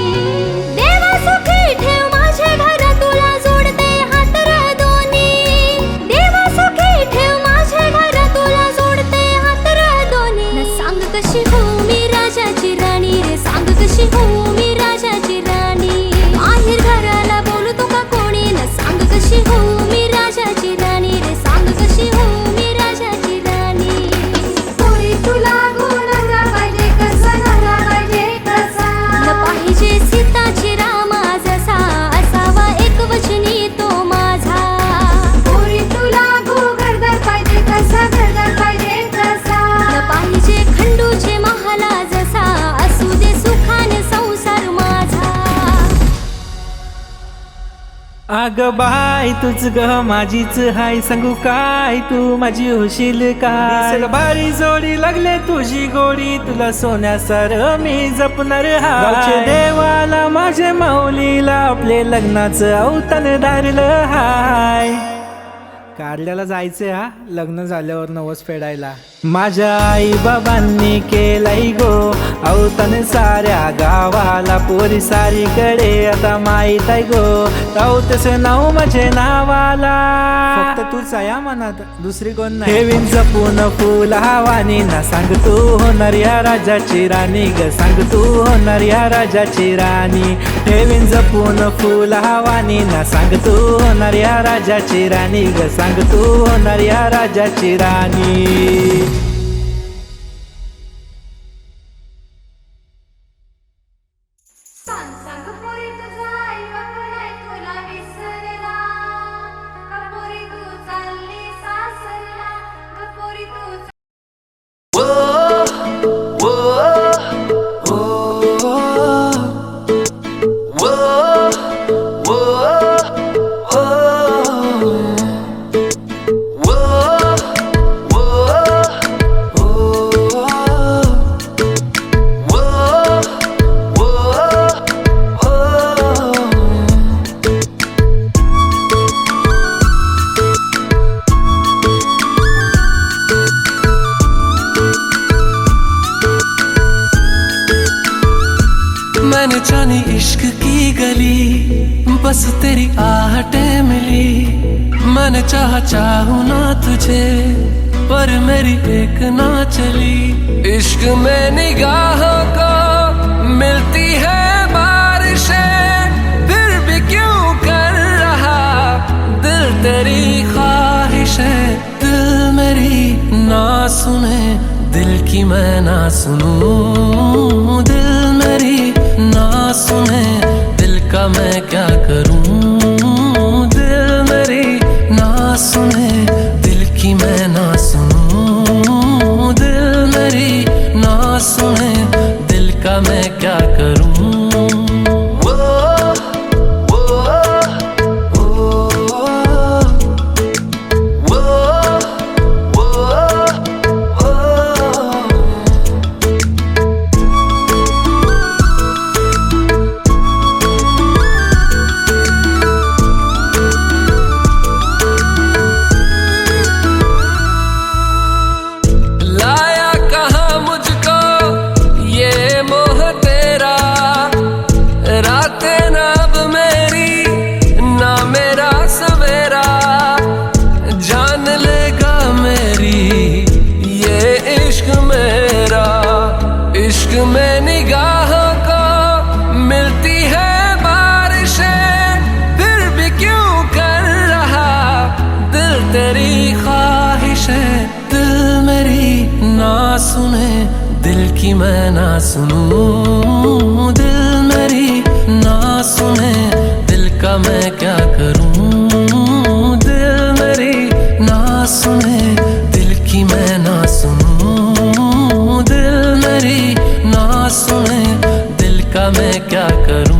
देवा सुखी ठेव माझे घर तुला जोडते हात र दोन्ही देवा सुखी ठेव माझे घर तुला जोडते हात र दोन्ही न सांग कशी हो मी राजाची राणी रे सांग कशी हो मी राजाची राणी बाहेर घराला बोलतो का कोणी न सांग कशी हो मी राजाची राणी रे सांग कशी हो मी राजाची राणी पोरी तुला गुणवरा पाहिजे कसा नवरा पाहिजे कसा न पाहिजे सीताची रामा जसा असावा एक वचनी तो माझा पोरी तुला घरदार पाहिजे कसा घरदार पाहिजे कसा न पाहिजे खंडूचे महाला जसा असू दे सुखाने संसार माझा आग बाय तुझ ग माझीच हाय सांगू काय तू माझी होशील काय भारी जोडी लागले तुझी गोडी तुला सोन्यासार मी जपणार हाय देवाला माझे माऊलीला आपले लग्नाचं अवतान धारलं हाय कारल्याला जायचंय हा लग्न झाल्यावर नवस फेडायला. माझ्या आई बाबांनी केलाई गो अवतन साऱ्या गावाला पोरी सारीकडे आता माहीत आहे गो अवतस नाव माझे नावाला फक्त तूच या मनात दुसरी कोण नाही ठेवीन जपून फुल हवानी ना सांग तू होणार या राजाची राणी ग सांग तू होणार या राजाची राणी ठेवीन जपून फुल हवानी ना सांग तू होणार या राजाची राणी ग सांग तू होणार या राजाची राणी सांग सांग पोरी तुझा आई बाप नाही तुला विसरला का पोरी तू चालली सासरला का पोरी तू मैंने जानी इश्क की गली बस तेरी आहटें मिली मैंने चाहूँ ना तुझे पर मेरी एक ना चली इश्क में निगाहों को मिलती है बारिशें फिर भी क्यों कर रहा दिल तेरी ख्वाहिशें दिल मेरी ना सुने दिल की मैं ना सुनूं दिल मेरी ना सुने दिल का मैं क्या करूं दिल मेरी ना सुने दिल की मैं ना सुनूं दिल मेरी ना सुने दिल का मैं क्या करूं इश्क में निगाहों को मिलती है बारिशें फिर भी क्यों कर रहा दिल तेरी ख्वाहिशें दिल मेरी ना सुने दिल की मैं ना सुनूं दिल मेरी ना सुने दिल का मैं क्या करूं दिल मेरी ना सुने दिल की मैं ना सुनूं दिल मेरी ना सुने दिल का मैं क्या करूं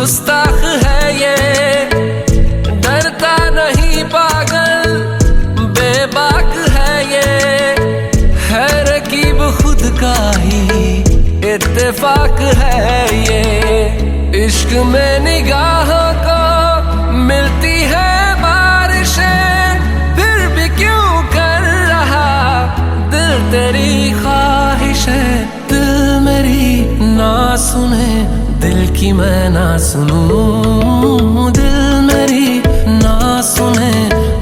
गुस्ताख है ये डरता नहीं पागल बेबाक है ये है रकीब खुद का ही इत्तेफाक है ये इश्क में निगाहों को मिलती है बारिशें फिर भी क्यों कर रहा दिल तेरी ख्वाहिशें दिल मेरी ना सुने दिल की मैं ना सुनूं दिल मेरी ना सुने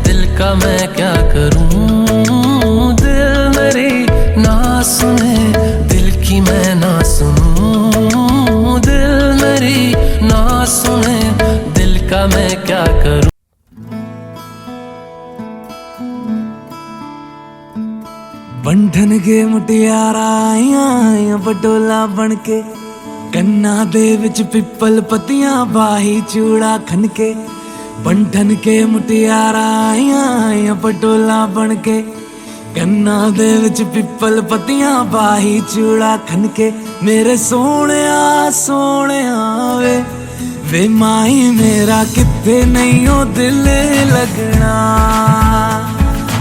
दिल का मैं क्या करूं दिल मेरी ना सुने दिल की मैं ना सुनूं दिल मेरी ना सुने दिल का मैं क्या करूं बंधन के मुटियारा आइयां बटोला बनके ਕੰਨਾਂ ਦੇ ਵਿੱਚ ਪਿੱਪਲ ਪੱਤੀਆਂ ਬਾਹੀ ਚੂੜਾ ਖਨਕੇ ਬੰਧਨ ਕੇ ਮੁਟਿਆਰਾਂ ਆਈਆਂ ਪਟੋਲਾ ਬਣ ਕੇ ਕੰਨਾਂ ਦੇ ਵਿੱਚ ਪਿੱਪਲ ਪੱਤੀਆਂ ਪਾਹੀ ਚੂੜਾ ਖਨ ਕੇ ਮੇਰੇ ਸੋਹਣਿਆ ਸੋਹਣਿਆ ਵੇ ਮਾਈ ਮੇਰਾ ਕਿੱਥੇ ਨਹੀਂ ਉਹ ਦਿਲ ਲੱਗਣਾ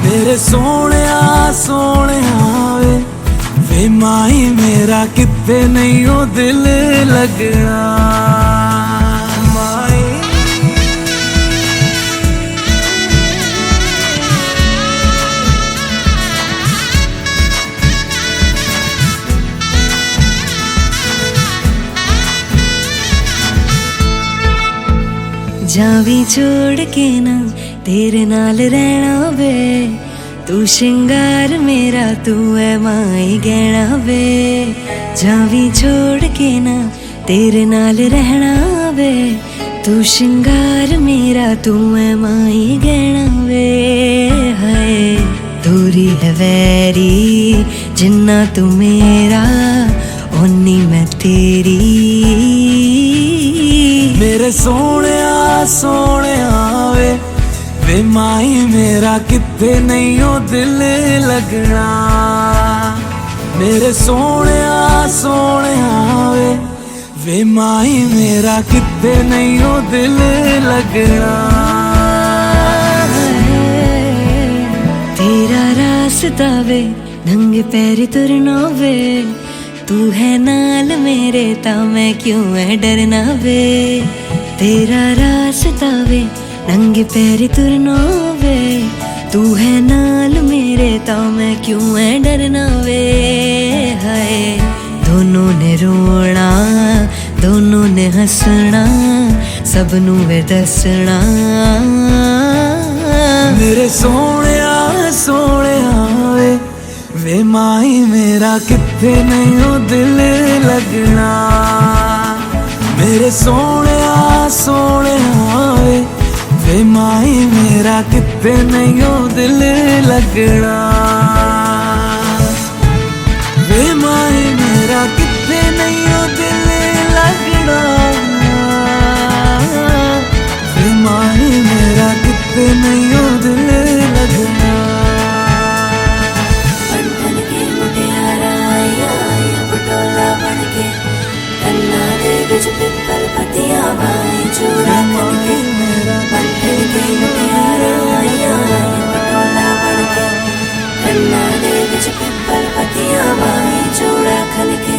ਮੇਰੇ ਸੋਹਣਿਆ ਸੋਹਣਿਆ ਵੇ ਮਾਈ ਮੇਰਾ ਕਿੱਥੇ ਨਹੀਂ ਉਹ ਦਿਲ ਲੱਗਣਾ जावी छोड़ के ना तेरे नाल रहना वे तू श्रृंगार मेरा तू है माई गहना वे जावी छोड़ के ना तेरे नाल रहना वे तू श्रृंगार मेरा तू है माई गहना वे हाय दूरी है वैरी जिन्ना तू मेरा ओनी मैं तेरी मेरे सोहणिया सोहणिया वे माई मेरा किथे नहीं ओ दिल लगना मेरे सोहणिया सोहणिया वे माई मेरा किथे नहीं ओ दिल लगना तेरा रास्ता वे नंगे पैर तुरना वे तू है नाल मेरे ता मैं क्यों है डरना वे तेरा रास्ता वे नंगे पैर तुरना वे तू है नाल मेरे ता मैं क्यों है डरना वे हाय दोनों ने रोना दोनों ने हंसना सबनू वे दसना मेरे सोहणिया सोहणिया वे माई मेरा किथे नहीं ओ दिल लगना मेरे सोहणिया सोहणिया वे माई मेरा किथे नहीं ओ दिल लगना वे माई मेरा किथे नहीं ओ दिल लगना वे माई मेरा किथे नहीं ओ दिल लगना पिपल पतिया बाई चूड़ा करके बंधन के मुटियारा आया पटोला बनके कन्ना दे विच पिपल पतिया बाई चूड़ा करके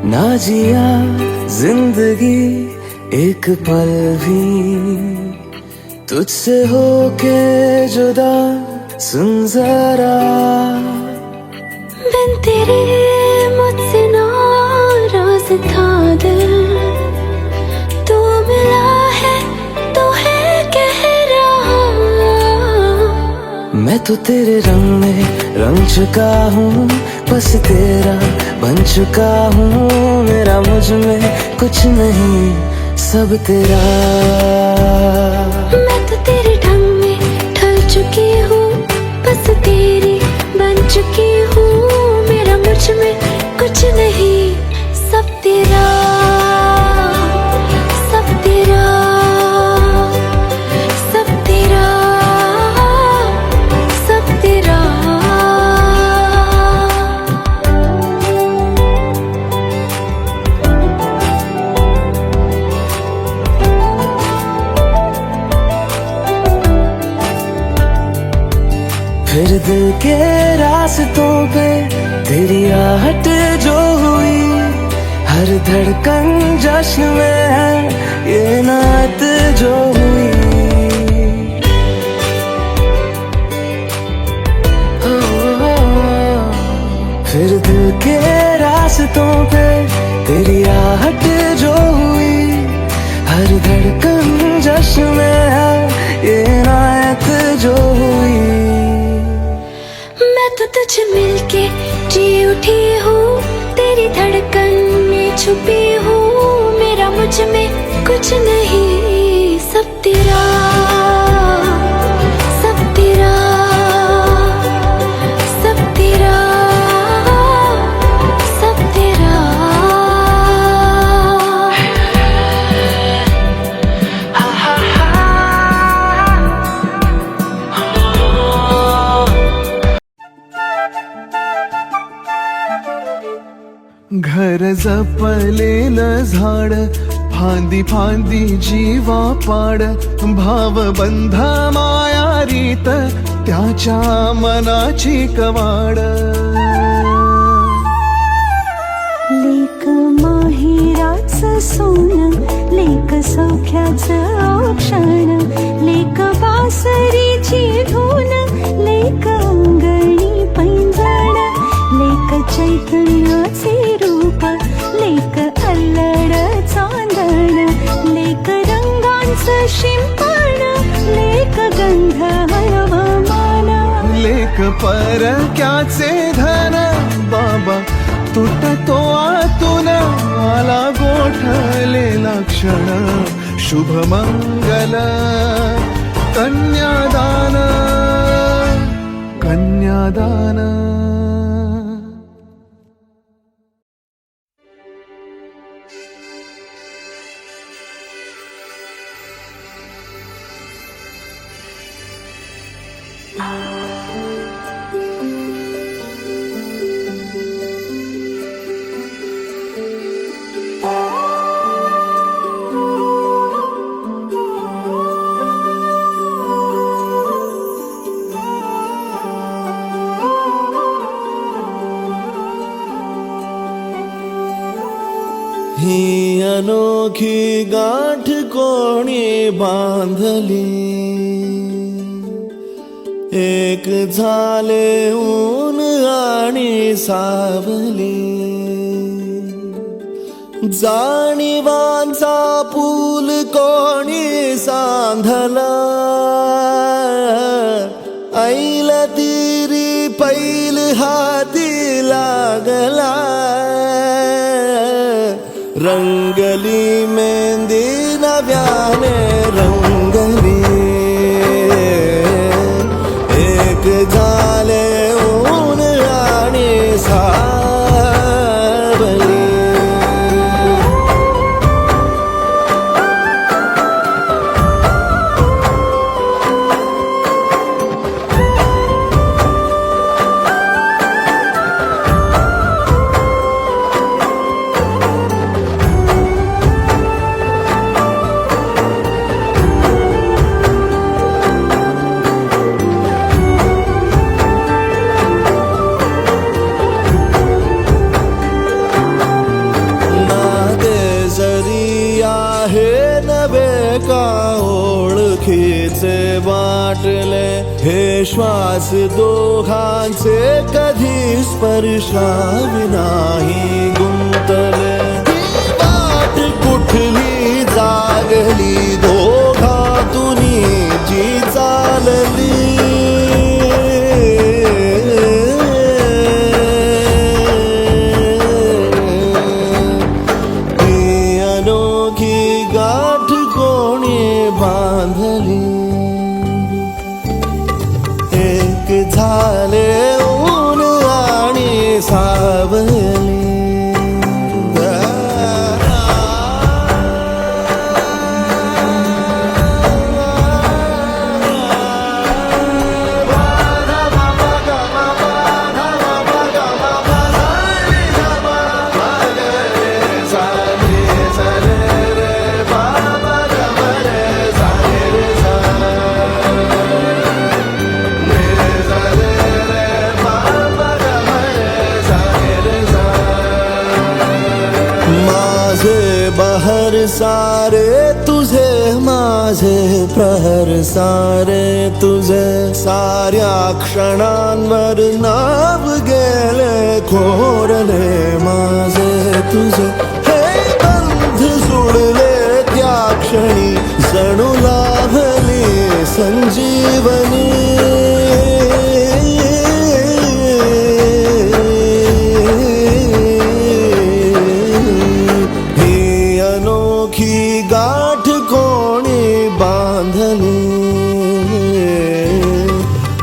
ना जिया जिंदगी एक पल भी तुझसे होके जुदा सुन जरा बिन तेरे मुझसे नाराज था दिल तू मिला है तो है कह रहा मैं तो तेरे रंग में रंग चुका हूँ बस तेरा बन चुका हूँ मेरा मुझ में कुछ नहीं सब तेरा मैं तो तेरे ढंग में ढल चुकी हूँ बस तेरी बन चुकी हूँ मेरा मुझ में कुछ नहीं सब तेरा सब तेरा सब तेरा सब तेरा फिर दिल के रास्तों पे तेरी आहट जो हुई हर धड़कन जश्न में है ये नात जो हुई फिर दिल के रास्तों पे तेरी आहट जो हुई हर धड़कन जश्न में है ये नात जो हुई मैं तो तुझे मिलके जी उठी हूँ छुपी हूँ, मेरा मुझ में कुछ नहीं, सब तेरा, सब तेरा, सब तेरा, सब तेरा। घर जपलेलं झाड, फांदी फांदी जीवा पाड, भावबंध माया रीत त्याच्या मनाची कवाड. लेक माहेराचं सोनं, लेक सौख्याचं औक्षण, लेक बासरीची धून, लेक अंगणी पैंजण, लेक चैतन्याचे रूप, लेक अल्लड चांदण, लेक रंगांचं शिंपण, लेक गंध हळवमान, लेक परक्याचे धन, बाबा तुटतो आतून, आला गोठलेला क्षण, शुभ मंगल कन्यादान, कन्यादान. ही अनोखी गाठ कोणी बांधली, एक झाले ऊन आणि सावली, जाणीवांचा पूल कोणी सांधला, ऐल तिरी पैल हाती लागला, रंगली मेहंदी नव्याने रंगली, एक झाले ऊन आणि सावली. ओळखीचे वाटले हे श्वास दोघांचे, कधी स्पर्शाविनाही गुंतले, वाट कुठली जागली दोघातुनी जी चालली, ती अनोखी गाठ कोणी बांधली, एक झाले ऊन आणि सावली. बहर सारे तुझे, माझे प्रहर सारे तुझे, साऱ्या क्षणांवर नाव गेले खोरले माझे तुझे, हे बंध जुळले त्या क्षणी, जणू लाभली संजीवनी. अनोखी गाठ कोणी बांधली,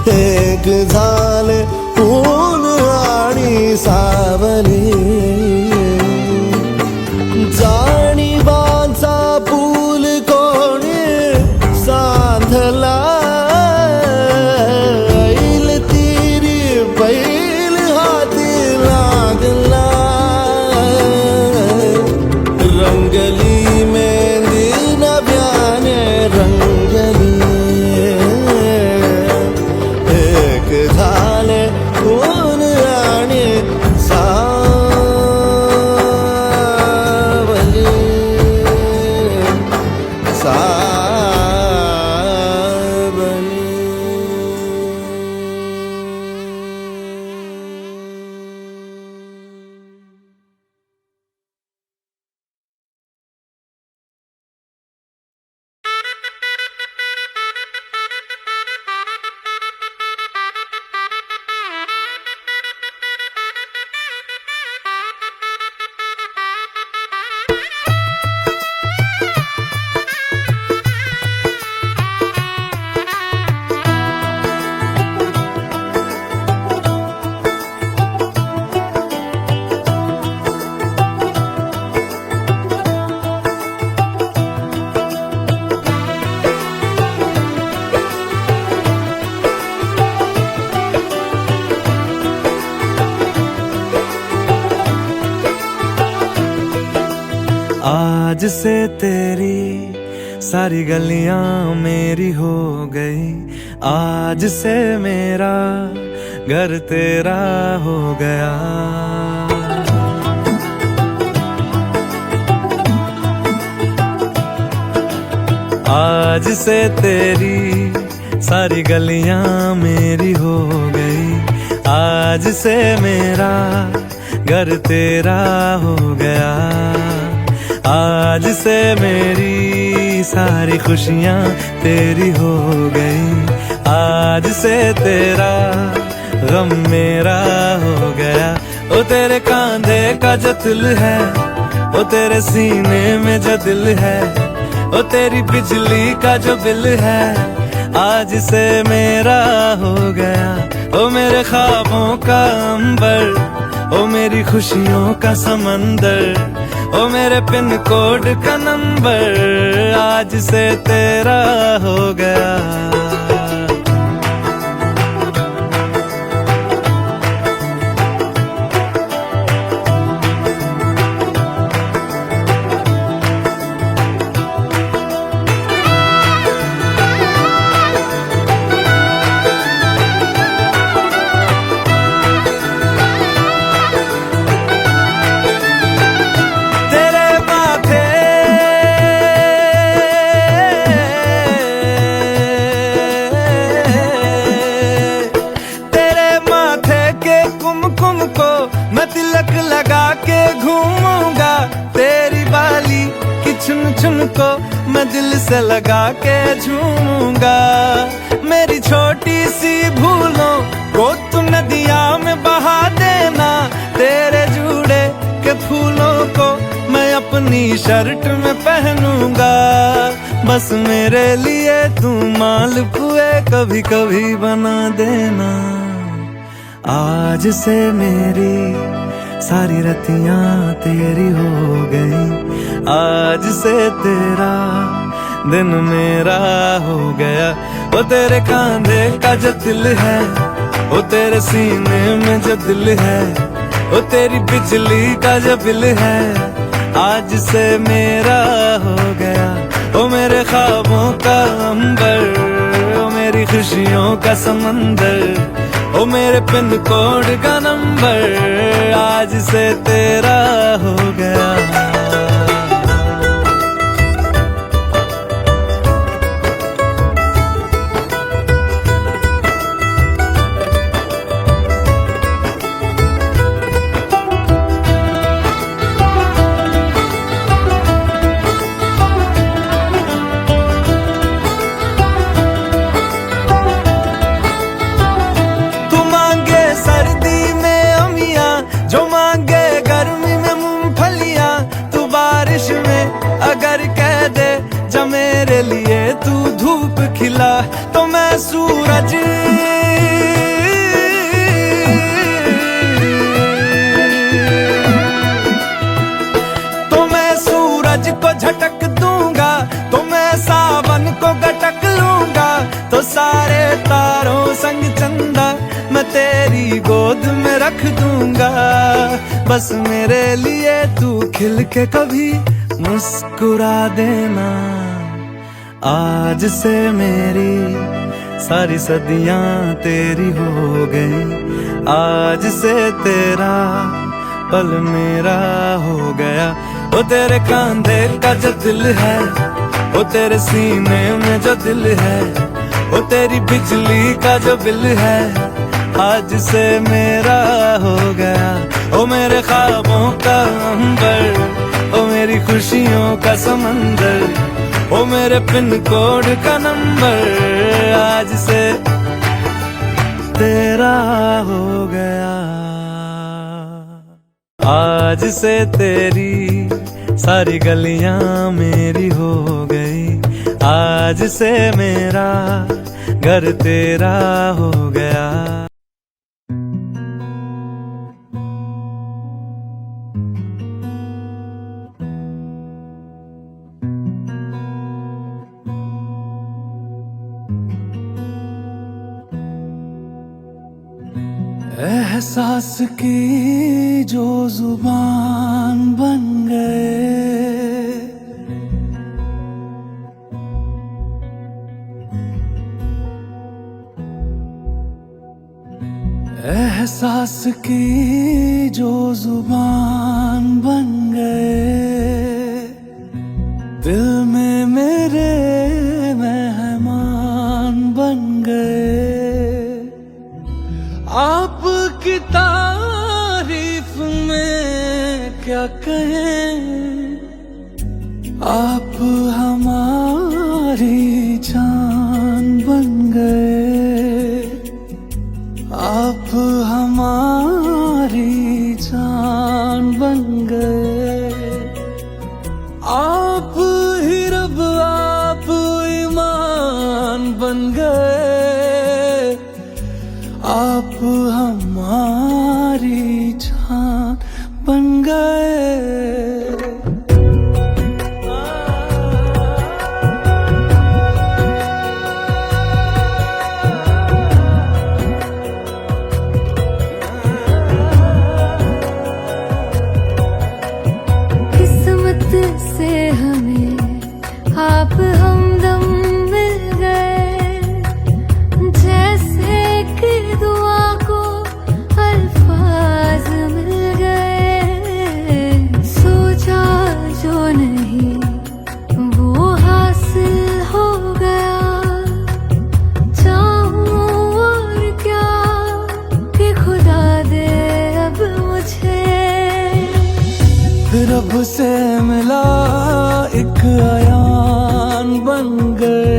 एक झाले ऊन आणि सावली, जाणीवांचा पूल कोणी सांधला, ऐल तिरी बैल हाती लागला, रंगली मेहंदी नव्याने रंगली, एक झाले ऊन आणि सावली, सावली. आज से तेरी सारी गलियां मेरी हो गई, आज से मेरा घर तेरा हो गया, आज से तेरी सारी गलियां मेरी हो गई, आज से मेरा घर तेरा हो गया, आज से मेरी सारी खुशियां तेरी हो गई, आज से तेरा गम मेरा हो गया। ओ तेरे कांधे का जो दिल है, ओ तेरे सीने में जो दिल है, ओ तेरी बिजली का जो बिल है, आज से मेरा हो गया। ओ मेरे ख्वाबों का अंबर, ओ मेरी खुशियों का समंदर, ओ मेरे पिन कोड का नंबर, आज से तेरा हो गया। चुन को मैं दिल से लगा के झूमूंगा, मेरी छोटी सी भूलों को तू नदिया में बहा देना, तेरे जुड़े के फूलों को मैं अपनी शर्ट में पहनूंगा, बस मेरे लिए तू मालपुए कभी कभी बना देना। आज से मेरी सारी रतियां तेरी हो गई, आज से तेरा दिन मेरा हो गया। वो तेरे कांधे का जो दिल है, वो तेरे सीने में जो दिल है, वो तेरी बिजली का जो बिल है, आज से मेरा हो गया। वो मेरे ख्वाबों का अंबर, वो मेरी खुशियों का समंदर, ओ मेरे पिन कोड का नंबर, आज से तेरा हो गया। अगर कह दे जब मेरे लिए तू धूप खिला तो मैं सूरज को झटक दूंगा, तो मैं सावन को गटक लूंगा, तो सारे तारों संग चंदा मैं तेरी गोद में रख दूंगा। बस मेरे लिए तू खिल के कभी मुस्कुरा देना। आज से मेरी सारी सदियां तेरी हो गई, आज से तेरा पल मेरा हो गया। वो तेरे कांधे का जो दिल है, वो तेरे सीने में जो दिल है, वो तेरी बिजली का जो बिल है, आज से मेरा हो गया। ओ मेरे ख्वाबों का अंबर, ओ मेरी खुशियों का समंदर, ओ मेरे पिन कोड का नंबर, आज से तेरा हो गया। आज से तेरी सारी गलियां मेरी हो गई, आज से मेरा घर तेरा हो गया। एहसास की जो जुबान बन गए, एहसास की जो जुबान बन गए, दिल में मेरे मेहमान बन गए। आपकी तारीफ में क्या कहें, आप हमारी जान बन गए, आप हमारी जान बन गए। आप ही रब, आप ईमान बन गए, आप हमारी जान बन गए। किस्मत से हमें आप हमदम मिल गए, जैसे कि दुआ को अल्फाज मिल गए। सोचा जो नहीं वो हासिल हो गया, चाहूं और क्या कि खुदा दे अब मुझे। रब से मिला एक अयान बन गए,